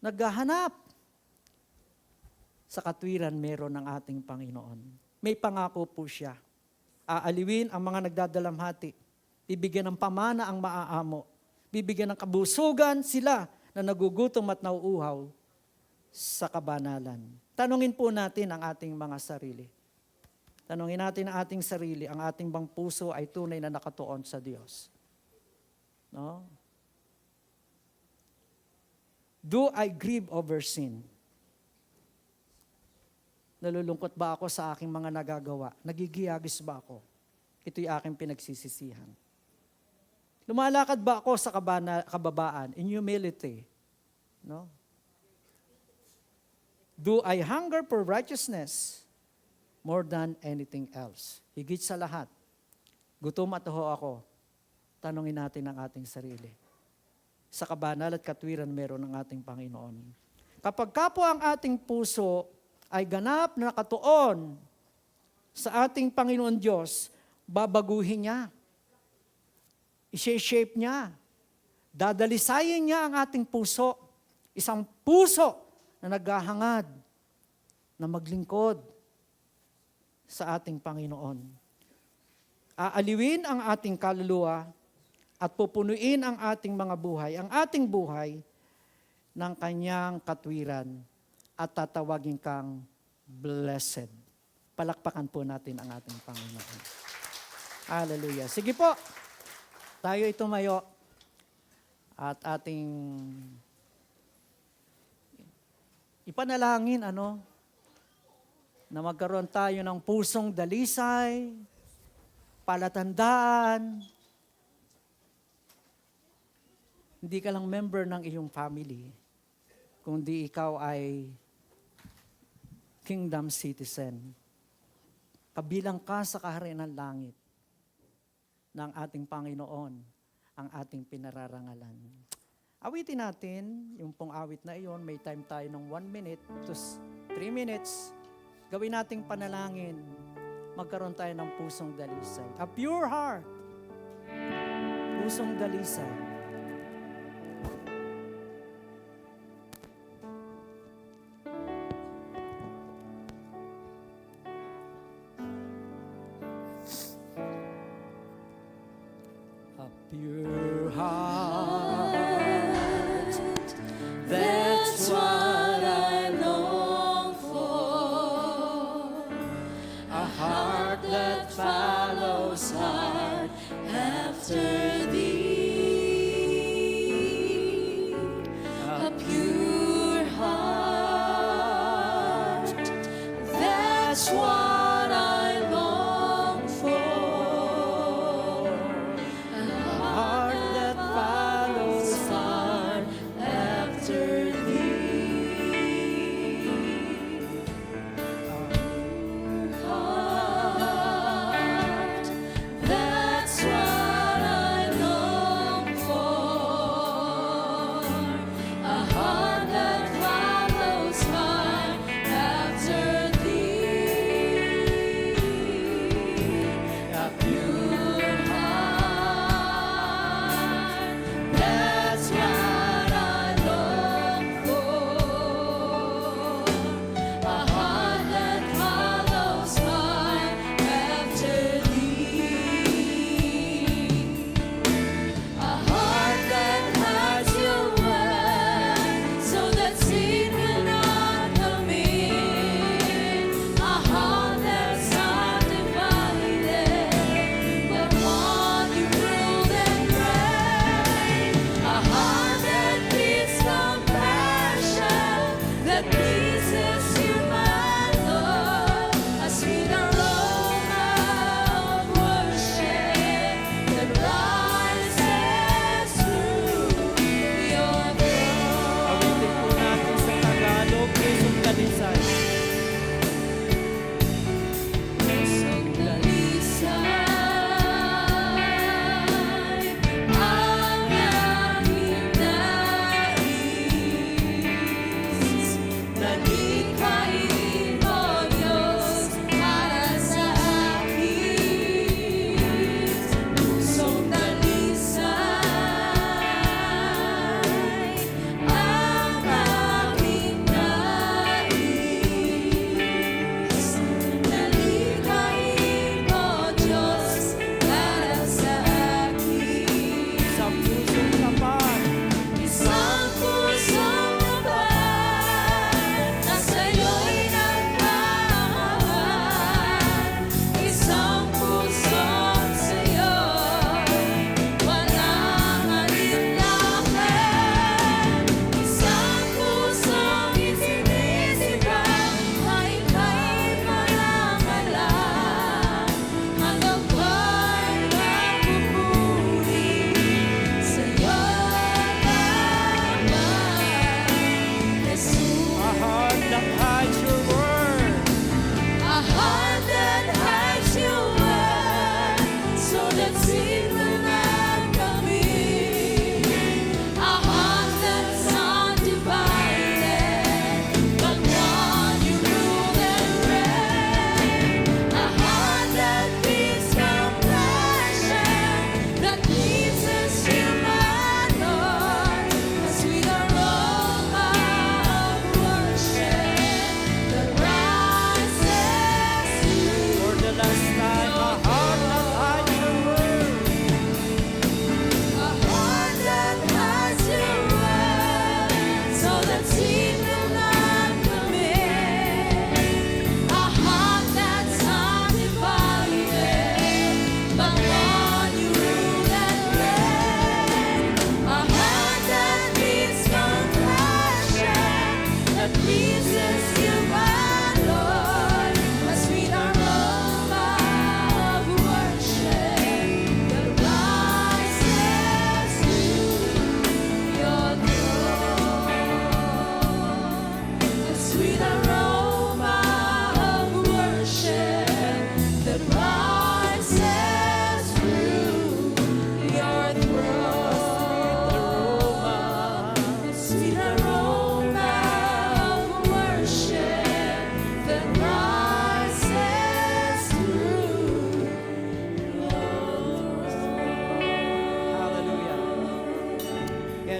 Naghahanap. Sa katwiran meron ng ating Panginoon. May pangako po siya. Aaliwin ang mga nagdadalamhati. Bibigyan ng pamana ang maaamo. Bibigyan ng kabusugan sila na nagugutom at nauuhaw sa kabanalan. Tanungin po natin ang ating mga sarili. Tanungin natin ang ating sarili, ang ating bang puso ay tunay na nakatuon sa Diyos. No? Do I grieve over sin? Nalulungkot ba ako sa aking mga nagagawa? Nagigiyagis ba ako? Ito'y aking pinagsisisihan. Lumalakad ba ako sa kababaan, in humility? No? Do I hunger for righteousness more than anything else? Higit sa lahat, gutom at uho ako. Tanungin natin ang ating sarili. Sa kabanal at katwiran meron ng ating Panginoon. Kapag po ang ating puso ay ganap na nakatuon sa ating Panginoon Diyos, babaguhin niya. I-shape niya. Dadalisayin niya ang ating puso. Isang puso na naghahangad, na maglingkod sa ating Panginoon. Aaliwin ang ating kaluluwa at pupunuin ang ating mga buhay, ang ating buhay ng kanyang katwiran at tatawagin kang blessed. Palakpakan po natin ang ating Panginoon. Hallelujah. Sige po, tayo tumayo at ating ipanalangin, na magkaroon tayo ng pusong dalisay, palatandaan. Hindi ka lang member ng iyong family, kundi ikaw ay kingdom citizen. Kabilang ka sa kaharian ng langit ng ating Panginoon, ang ating pinararangalan. Awitin natin yung pong awit na iyon. May time tayo ng 1 minute to 3 minutes. Gawin nating panalangin. Magkaroon tayo ng pusong dalisay. A pure heart. Pusong dalisay. A pure heart.
That's what I long for.
A heart
That follows hard after thee. A pure heart. That's what I long for. A heart that follows hard after thee. Heart, that's what I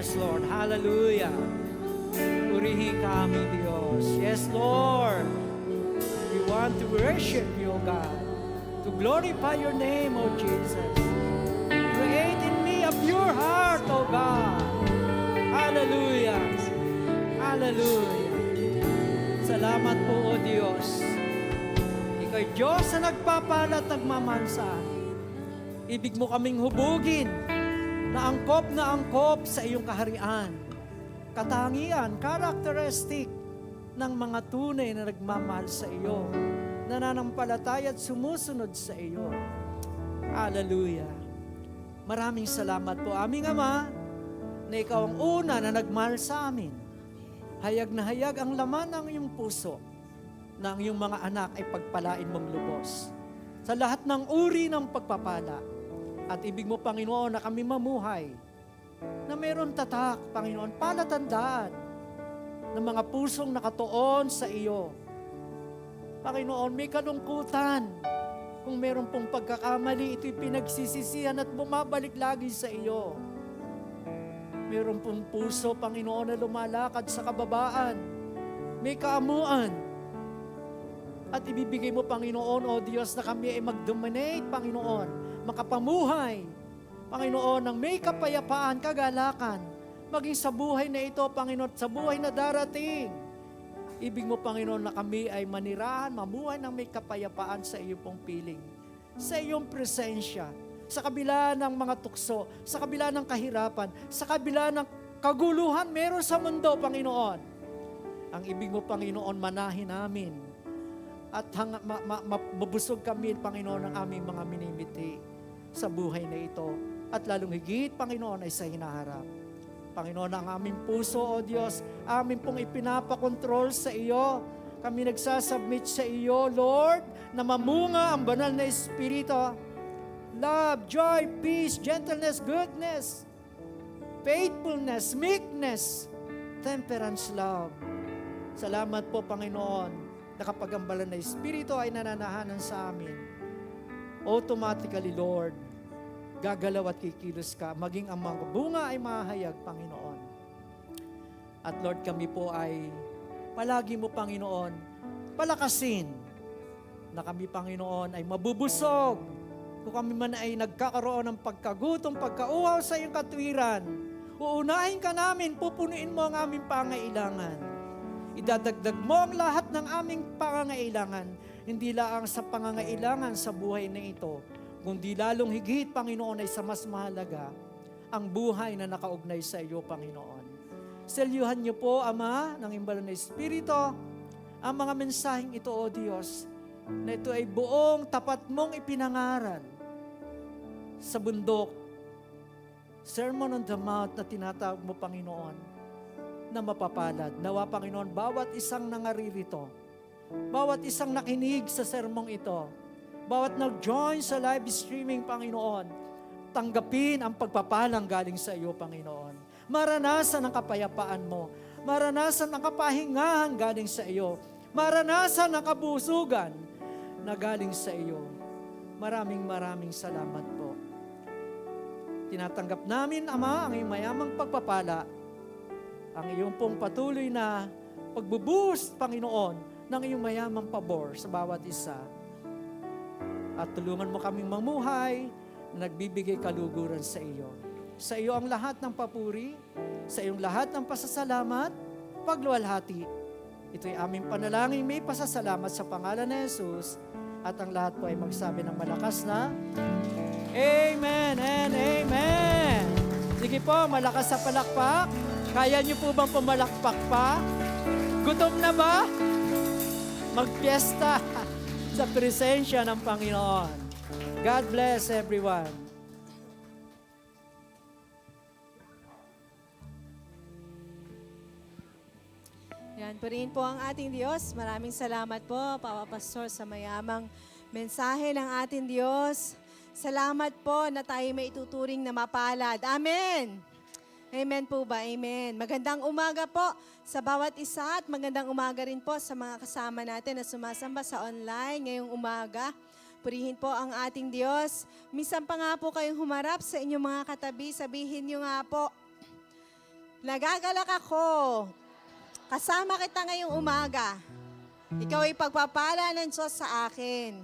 Yes, Lord. Hallelujah. Purihin ka aming Diyos. Yes, Lord. We want to worship you, O God. To glorify your name, O Jesus. Create in me a pure heart, O God. Hallelujah. Hallelujah. Salamat po, O Diyos. Ika'y Diyos na nagpapala at nagmamansa. Ibig mo kaming hubugin na angkop sa iyong kaharian. Katangian, characteristic ng mga tunay na nagmamahal sa iyo, nananampalataya at sumusunod sa iyo. Hallelujah. Maraming salamat po, aming Ama, na ikaw ang una na nagmahal sa amin. Hayag na hayag ang laman ng iyong puso na ang iyong mga anak ay pagpalain mong lubos sa lahat ng uri ng pagpapala. At ibig mo, Panginoon, na kami mamuhay na mayroon tatak, Panginoon, palatandaan ng mga pusong nakatuon sa iyo. Panginoon, may kalungkutan. Kung mayroon pong pagkakamali, ito'y pinagsisisihan at bumabalik lagi sa iyo. Mayroon pong puso, Panginoon, na lumalakad sa kababaan. May kaamuan. At ibibigay mo, Panginoon, O Diyos, na kami ay mag-dominate, Panginoon, makapamuhay, Panginoon, ng may kapayapaan, kagalakan, maging sa buhay na ito, Panginoon, sa buhay na darating. Ibig mo, Panginoon, na kami ay manirahan, mamuhay ng may kapayapaan sa iyong pong piling, sa iyong presensya, sa kabila ng mga tukso, sa kabila ng kahirapan, sa kabila ng kaguluhan meron sa mundo, Panginoon. Ang ibig mo, Panginoon, manahin namin at mabusog kami, Panginoon, ng aming mga minimiti sa buhay na ito. At lalong higit, Panginoon, ay sa hinaharap. Panginoon, ang aming puso, O Diyos, amin pong ipinapakontrol sa iyo. Kami nagsasubmit sa iyo, Lord, na mamunga ang banal na Espiritu. Love, joy, peace, gentleness, goodness, faithfulness, meekness, temperance, love. Salamat po, Panginoon, na kapag ang banal na Espiritu ay nananahanan sa amin, automatically, Lord, gagalaw at kikilos ka, maging ang mga bunga ay mahayag, Panginoon. At Lord, kami po ay palagi mo, Panginoon, palakasin na kami, Panginoon, ay mabubusog. Kung kami man ay nagkakaroon ng pagkagutom, pagkauhaw sa iyong katwiran, uunahin ka namin, pupunuin mo ang aming pangailangan. Idadagdag mo ang lahat ng aming pangangailangan, hindi lang sa pangangailangan sa buhay na ito, kundi lalong higit, Panginoon, ay sa mas mahalaga, ang buhay na nakaugnay sa iyo, Panginoon. Selyuhan niyo po, Ama, ng Imbalan na Espiritu, ang mga mensaheng ito, O Diyos, na ito ay buong tapat mong ipinangaral sa bundok, Sermon on the Mount na tinatawag mo, Panginoon, na mapapalad. Nawa, Panginoon, bawat isang nangaririto, bawat isang nakinig sa sermong ito, bawat nag-join sa live streaming, Panginoon, tanggapin ang pagpapalang galing sa iyo, Panginoon. Maranasan ang kapayapaan mo. Maranasan ang kapahingahan galing sa iyo. Maranasan ang kabusugan na galing sa iyo. Maraming salamat po. Tinatanggap namin, Ama, ang iyong mayamang pagpapala, ang iyong pong patuloy na pagbubuhos, Panginoon, ng iyong mayamang pabor sa bawat isa. At tulungan mo kaming mamuhay na nagbibigay kaluguran sa iyo. Sa iyo ang lahat ng papuri, sa iyong lahat ng pasasalamat, pagluwalhati. Ito'y aming panalangin, may pasasalamat sa pangalan ni Jesus, at ang lahat po ay magsabi ng malakas na Amen and Amen. Sige po, malakas sa palakpak. Kaya niyo po bang pumalakpak pa? Gutom na ba? Magpiesta sa presensya ng Panginoon. God bless everyone.
Yan, purihin po ang ating Diyos. Maraming salamat po, Papa Pastor, sa mayamang mensahe ng ating Diyos. Salamat po na tayo may ituturing na mapalad. Amen! Amen po ba? Amen. Magandang umaga po sa bawat isa at magandang umaga rin po sa mga kasama natin na sumasamba sa online ngayong umaga. Purihin po ang ating Diyos. Minsan pa nga po kayong humarap sa inyong mga katabi, sabihin nyo nga po, Nagagalak ako. Kasama kita ngayong umaga. Ikaw ay pagpapala ng Diyos sa akin.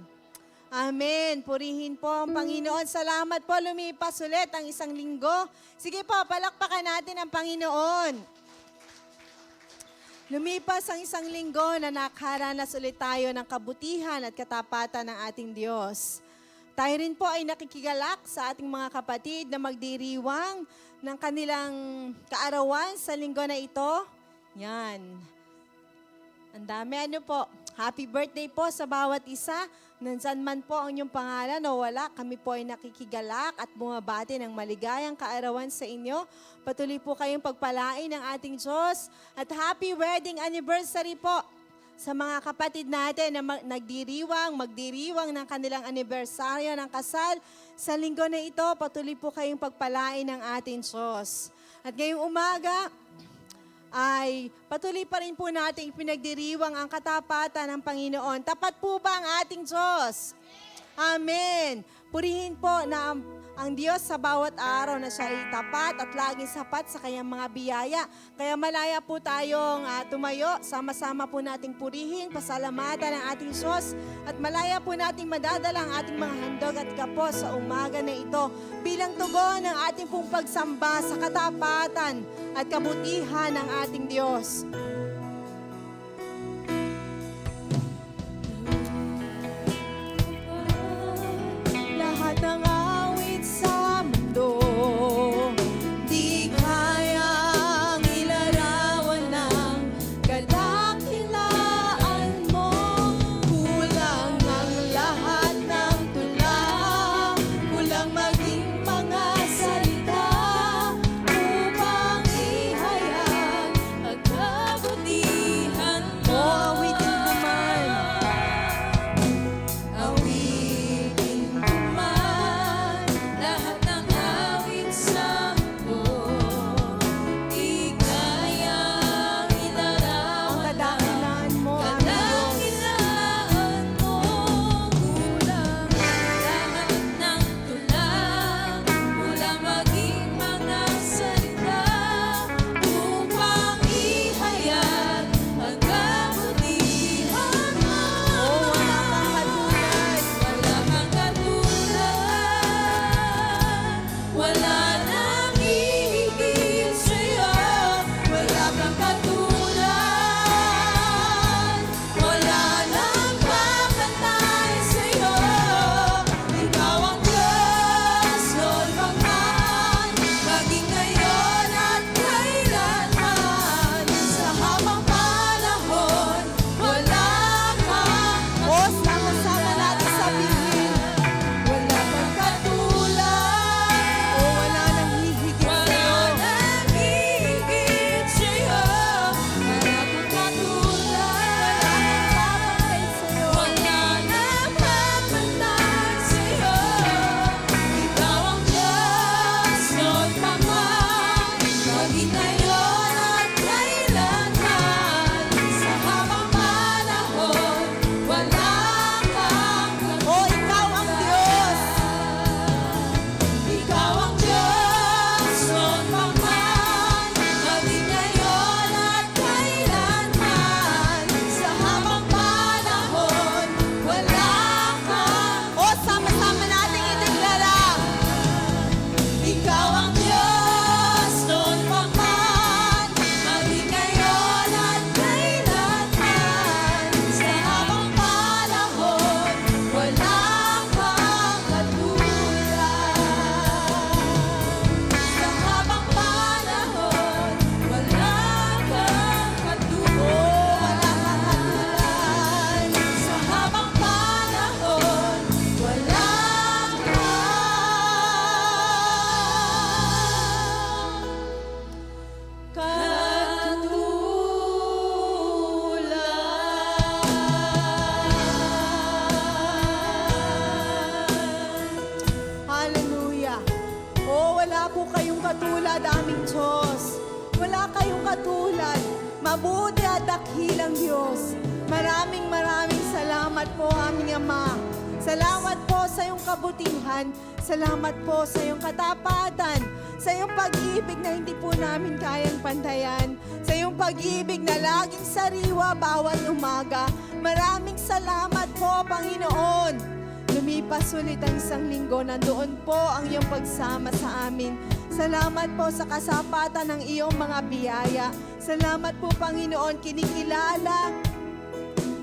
Amen. Purihin po ang Panginoon. Salamat po, lumipas ulit ang isang linggo. Sige po, palakpakan natin ang Panginoon. Lumipas ang isang linggo na nakaranas ulit tayo ng kabutihan at katapatan ng ating Diyos. Tayo rin po ay nakikigalak sa ating mga kapatid na magdiriwang ng kanilang kaarawan sa linggo na ito. Yan. Ang dami po. Happy birthday po sa bawat isa. Nandyan man po ang inyong pangalan o wala, kami po ay nakikigalak at bumabati ng maligayang kaarawan sa inyo. Patuloy po kayong pagpalain ng ating Diyos. At happy wedding anniversary po sa mga kapatid natin na magdiriwang ng kanilang anibersaryo ng kasal. Sa linggo na ito, patuloy po kayong pagpalain ng ating Diyos. At ngayong umaga, ay patuloy pa rin po natin ipinagdiriwang ang katapatan ng Panginoon. Tapat po ba ang ating Diyos? Amen. Purihin po na ang Diyos sa bawat araw na siya ay tapat at laging sapat sa kanyang mga biyaya. Kaya malaya po tayong tumayo, sama-sama po nating purihin, pasalamatan ang ating Diyos at malaya po nating madadala ang ating mga handog at kapo sa umaga na ito bilang tugon ng ating pong pagsamba sa katapatan at kabutihan ng ating Diyos. Lahat ng awit sa mundo, di kayang ilarawan ng kadakilaan mo. Kulang ang lahat ng tula, kulang maging mga salita upang ihayag ang kabutihan mo. Awitin ko man.
Awitin ko man lahat ng awit sa mundo, di kayang ilarawan
Ang kadakilaan mo, aming Diyos.
kadakilaan mo. Kulang lahat ng tulang, kulang maging mga salita upang ihayag ang kabutihan mo. Wala kang katulad, wala nang hihigit sa'yo. Wala kang katulad, wala nang kakantay sa'yo. Ikaw ang Diyos, noon pa man, maging ngayon at kailanman. Sa habang panahon, wala kang
O, sama-sama natin sabihin,
wala kang katulad,
o wala nang hihigit
wala
sa'yo.
nang hihigit sa'yo. Wala kang katulad, wala nang kapantay sa'yo. Ikaw ang Diyos, noon pa man, maging ngayon at kailanman. Sa habang panahon, wala kang
O, ikaw ang Diyos.
Ikaw ang Diyos, noon pa man, maging ngayon at kailanman. Sa habang panahon, wala kang
O, sama-sama nating ideklara.
Ikaw ang Diyos, noon pa man, maging ngayon at kailanman. Sa habang panahon, wala kang katulad. Sa habang panahon, wala kang katulad. Sa habang panahon, wala kang katulad.
Hallelujah. O, wala po kayong katulad, aming Diyos. Wala kayong katulad. Mabuti at dakilang Diyos. Maraming salamat po, aming Ama, Salamat po sa iyong kabutihan. Salamat po sa iyong katapatan. Sa iyong pag-ibig na hindi po namin kayang pantayan. Sa iyong pag-ibig na laging sariwa bawat umaga. Maraming salamat po, Panginoon. Lumipas ulit ang isang linggo, nandoon po ang iyong pagsama sa amin. Salamat po sa kasapatan ng iyong mga biyaya. Salamat po, Panginoon, kinikilala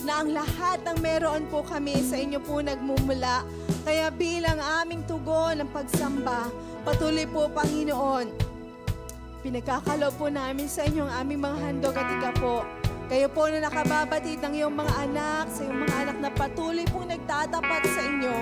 na ang lahat ng meron po kami sa inyo po nagmumula. Kaya bilang aming tugon ng pagsamba, patuloy po, Panginoon, pinagkakaloob po namin sa inyo ang aming mga handog at ika po. Kayo po na nakababatid ng iyong mga anak, sa iyong mga anak na patuloy pong nagtatapat sa inyo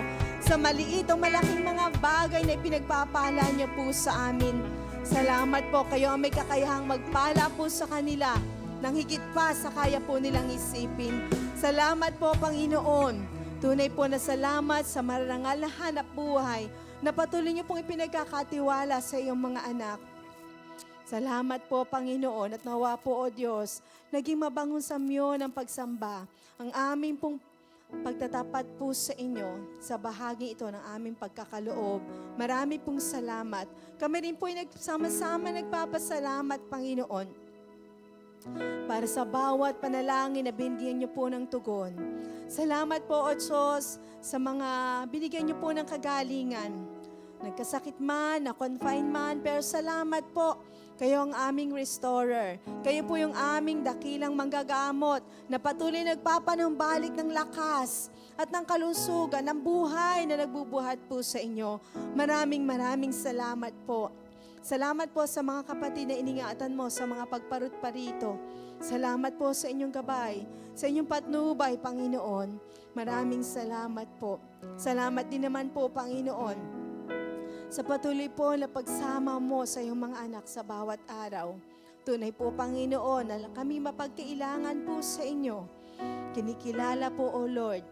sa maliit o malaking mga bagay na ipinagpapala niyo po sa amin. Salamat po, kayo ang may kakayahang magpala po sa kanila nang higit pa sa kaya po nilang isipin. Salamat po, Panginoon. Tunay po na salamat sa marangal na hanap buhay na patuloy niyo pong ipinagkakatiwala sa iyong mga anak. Salamat po, Panginoon, at nawa po, O Diyos, naging mabangon sa miyo ng pagsamba ang aming pong pagtatapat po sa inyo sa bahagi ito ng aming pagkakaloob. Marami pong salamat. Kami rin po ay nagsama-sama nagpapasalamat, Panginoon, para sa bawat panalangin na binigyan niyo po ng tugon. Salamat po, O Diyos, sa mga binigyan niyo po ng kagalingan. Nagkasakit man, na-confine man, pero salamat po. Kayo ang aming restorer. Kayo po yung aming dakilang manggagamot na patuloy nagpapanumbalik ng lakas at ng kalusugan, ng buhay na nagbubuhat po sa inyo. Maraming salamat po. Salamat po sa mga kapatid na iningatan mo sa mga pagparut parito. Salamat po sa inyong gabay, sa inyong patnubay, Panginoon. Maraming salamat po. Salamat din naman po, Panginoon, sa patuloy po na pagsama mo sa iyong mga anak sa bawat araw. Tunay po, Panginoon, na kami mapagkailangan po sa inyo. Kinikilala po, O Lord,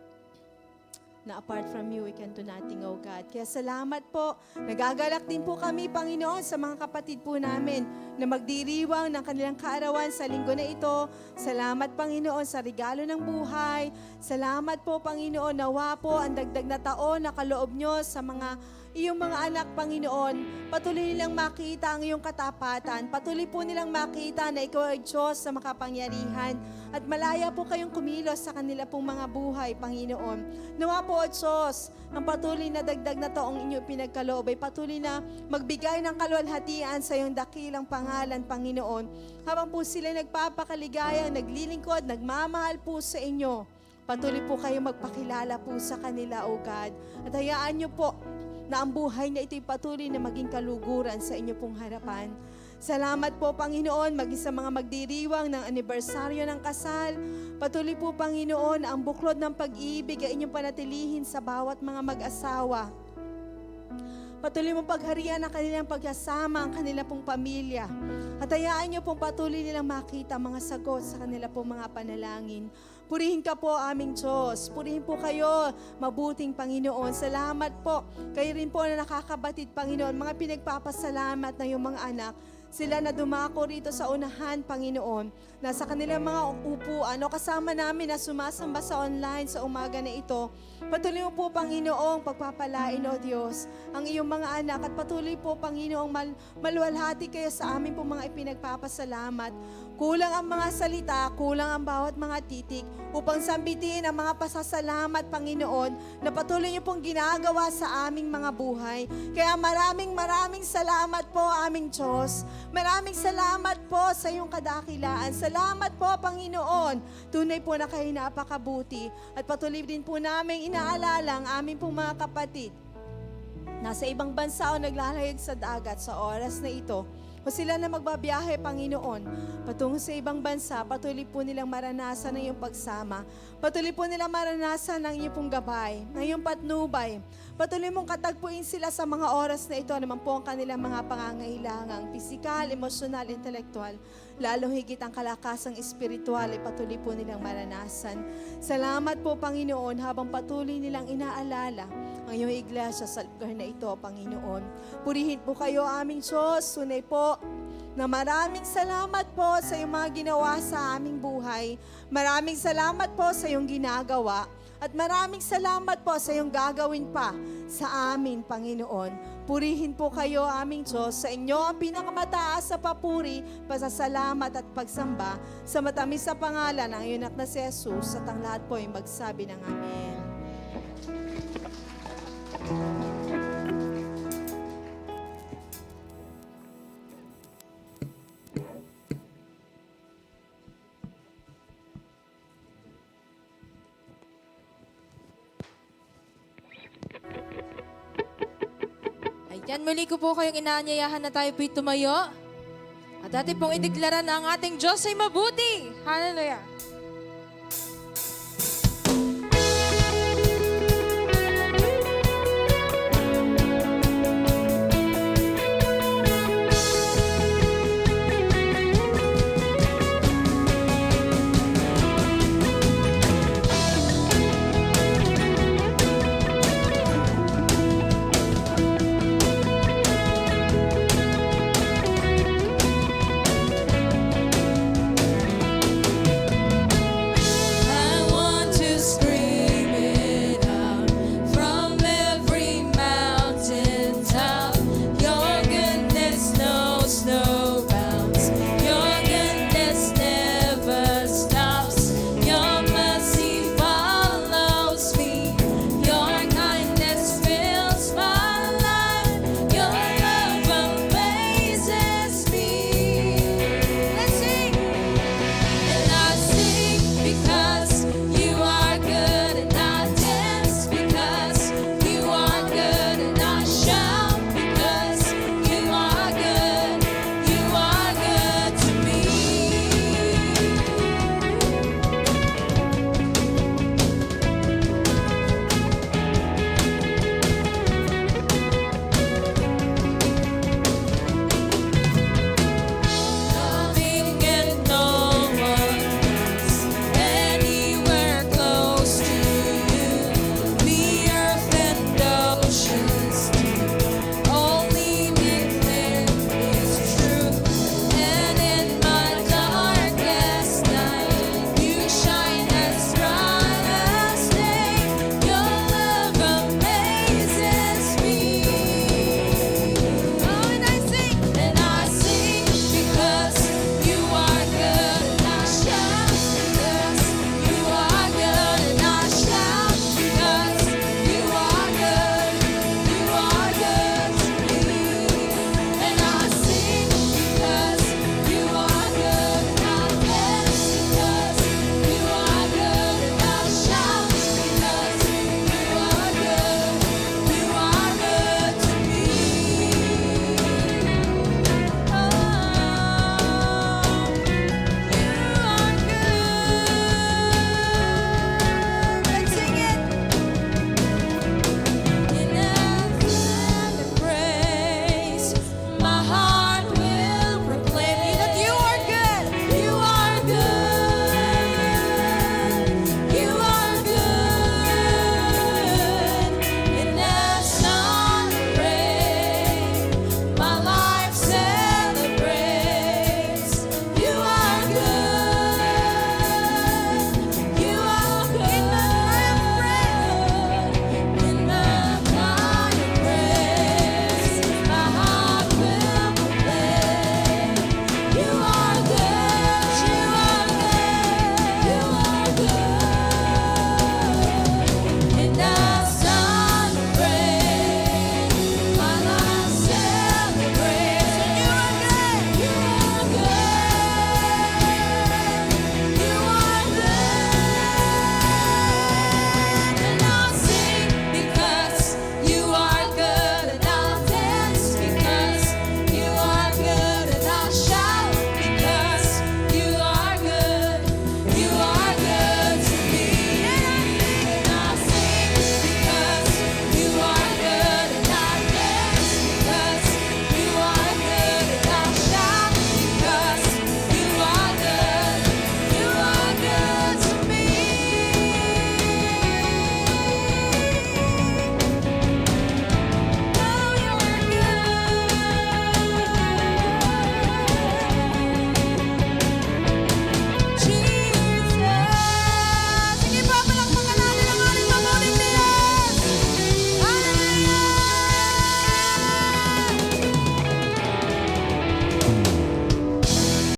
na apart from you, we can do nothing, O God. Kaya salamat po. Nagagalak din po kami, Panginoon, sa mga kapatid po namin na magdiriwang ng kanilang kaarawan sa linggo na ito. Salamat, Panginoon, sa regalo ng buhay. Salamat po, Panginoon, nawa po ang dagdag na taon na kaloob nyo sa mga iyong mga anak, Panginoon. Patuloy nilang makita ang iyong katapatan. Patuloy po nilang makita na ikaw ay Diyos sa makapangyarihan. At malaya po kayong kumilos sa kanila pong mga buhay, Panginoon. Nawa po, O Diyos, ang patuloy na dagdag na taong inyo pinagkaloob ay patuloy na magbigay ng kaluwalhatian sa iyong dakilang pangalan, Panginoon. Habang po sila nagpapakaligaya, naglilingkod, nagmamahal po sa inyo. Patuloy po kayo magpakilala po sa kanila, O God. At hayaan niyo po na ang buhay na ito'y patuloy na maging kaluguran sa inyo pong harapan. Salamat po, Panginoon, maging sa mga magdiriwang ng anibersaryo ng kasal. Patuloy po, Panginoon, ang buklod ng pag-ibig ay inyong panatilihin sa bawat mga mag-asawa. Patuloy mong pagharian ang kanilang pagkasama, ang kanila pong pamilya. At hayaan niyo pong patuloy nilang makita mga sagot sa kanila pong mga panalangin. Purihin ka po, aming Diyos. Purihin po kayo, mabuting Panginoon. Salamat po. Kayo rin po na nakakabatid, Panginoon. Mga pinagpapasalamat na yung mga anak. Sila na dumako rito sa unahan, Panginoon. Nasa kanilang mga upuan o kasama namin na sumasamba sa online sa umaga na ito. Patuloy mo po, Panginoong, pagpapalain, O Diyos, ang iyong mga anak. At patuloy po, Panginoong, maluwalhati kayo sa amin po mga ipinagpapasalamat. Kulang ang mga salita, kulang ang bawat mga titik upang sambitin ang mga pasasalamat, Panginoon, na patuloy niyo pong ginagawa sa aming mga buhay. Kaya maraming salamat po, aming Diyos. Maraming salamat po sa iyong kadakilaan. Salamat po, Panginoon. Tunay po na kayo napakabuti. At patuloy din po namin inaalala ang aming pong mga kapatid. Nasa ibang bansa o naglalayag sa dagat sa oras na ito. O sila na magbabiyahe, Panginoon, patungo sa ibang bansa, patuloy po nilang maranasan ng iyong pagsama. Patuloy po nilang maranasan ng iyong pong gabay, ng iyong patnubay. Patuloy mong katagpuin sila sa mga oras na ito, naman po ang kanilang mga pangangailangang pisikal, emosyonal, intelektual. Lalong higit ang kalakasang espiritual ay patuloy po nilang maranasan. Salamat po, Panginoon, habang patuloy nilang inaalala ang iyong iglesia sa lugar na ito, Panginoon. Purihin po kayo, aming Diyos. Tunay po na maraming salamat po sa iyong mga ginawa sa aming buhay. Maraming salamat po sa iyong ginagawa. At maraming salamat po sa iyong gagawin pa sa amin, Panginoon. Purihin po kayo, aming Diyos, sa inyo ang pinakamataas sa papuri, pasasalamat at pagsamba sa matamis sa pangalan ng iyong anak na si Jesus, at ang lahat po ay magsabi ng Amen.
Ayan, muli ko po kayong inaanyayahan na tayo po'y tumayo. At ating pong ideklara na ang ating Diyos ay mabuti. Hallelujah.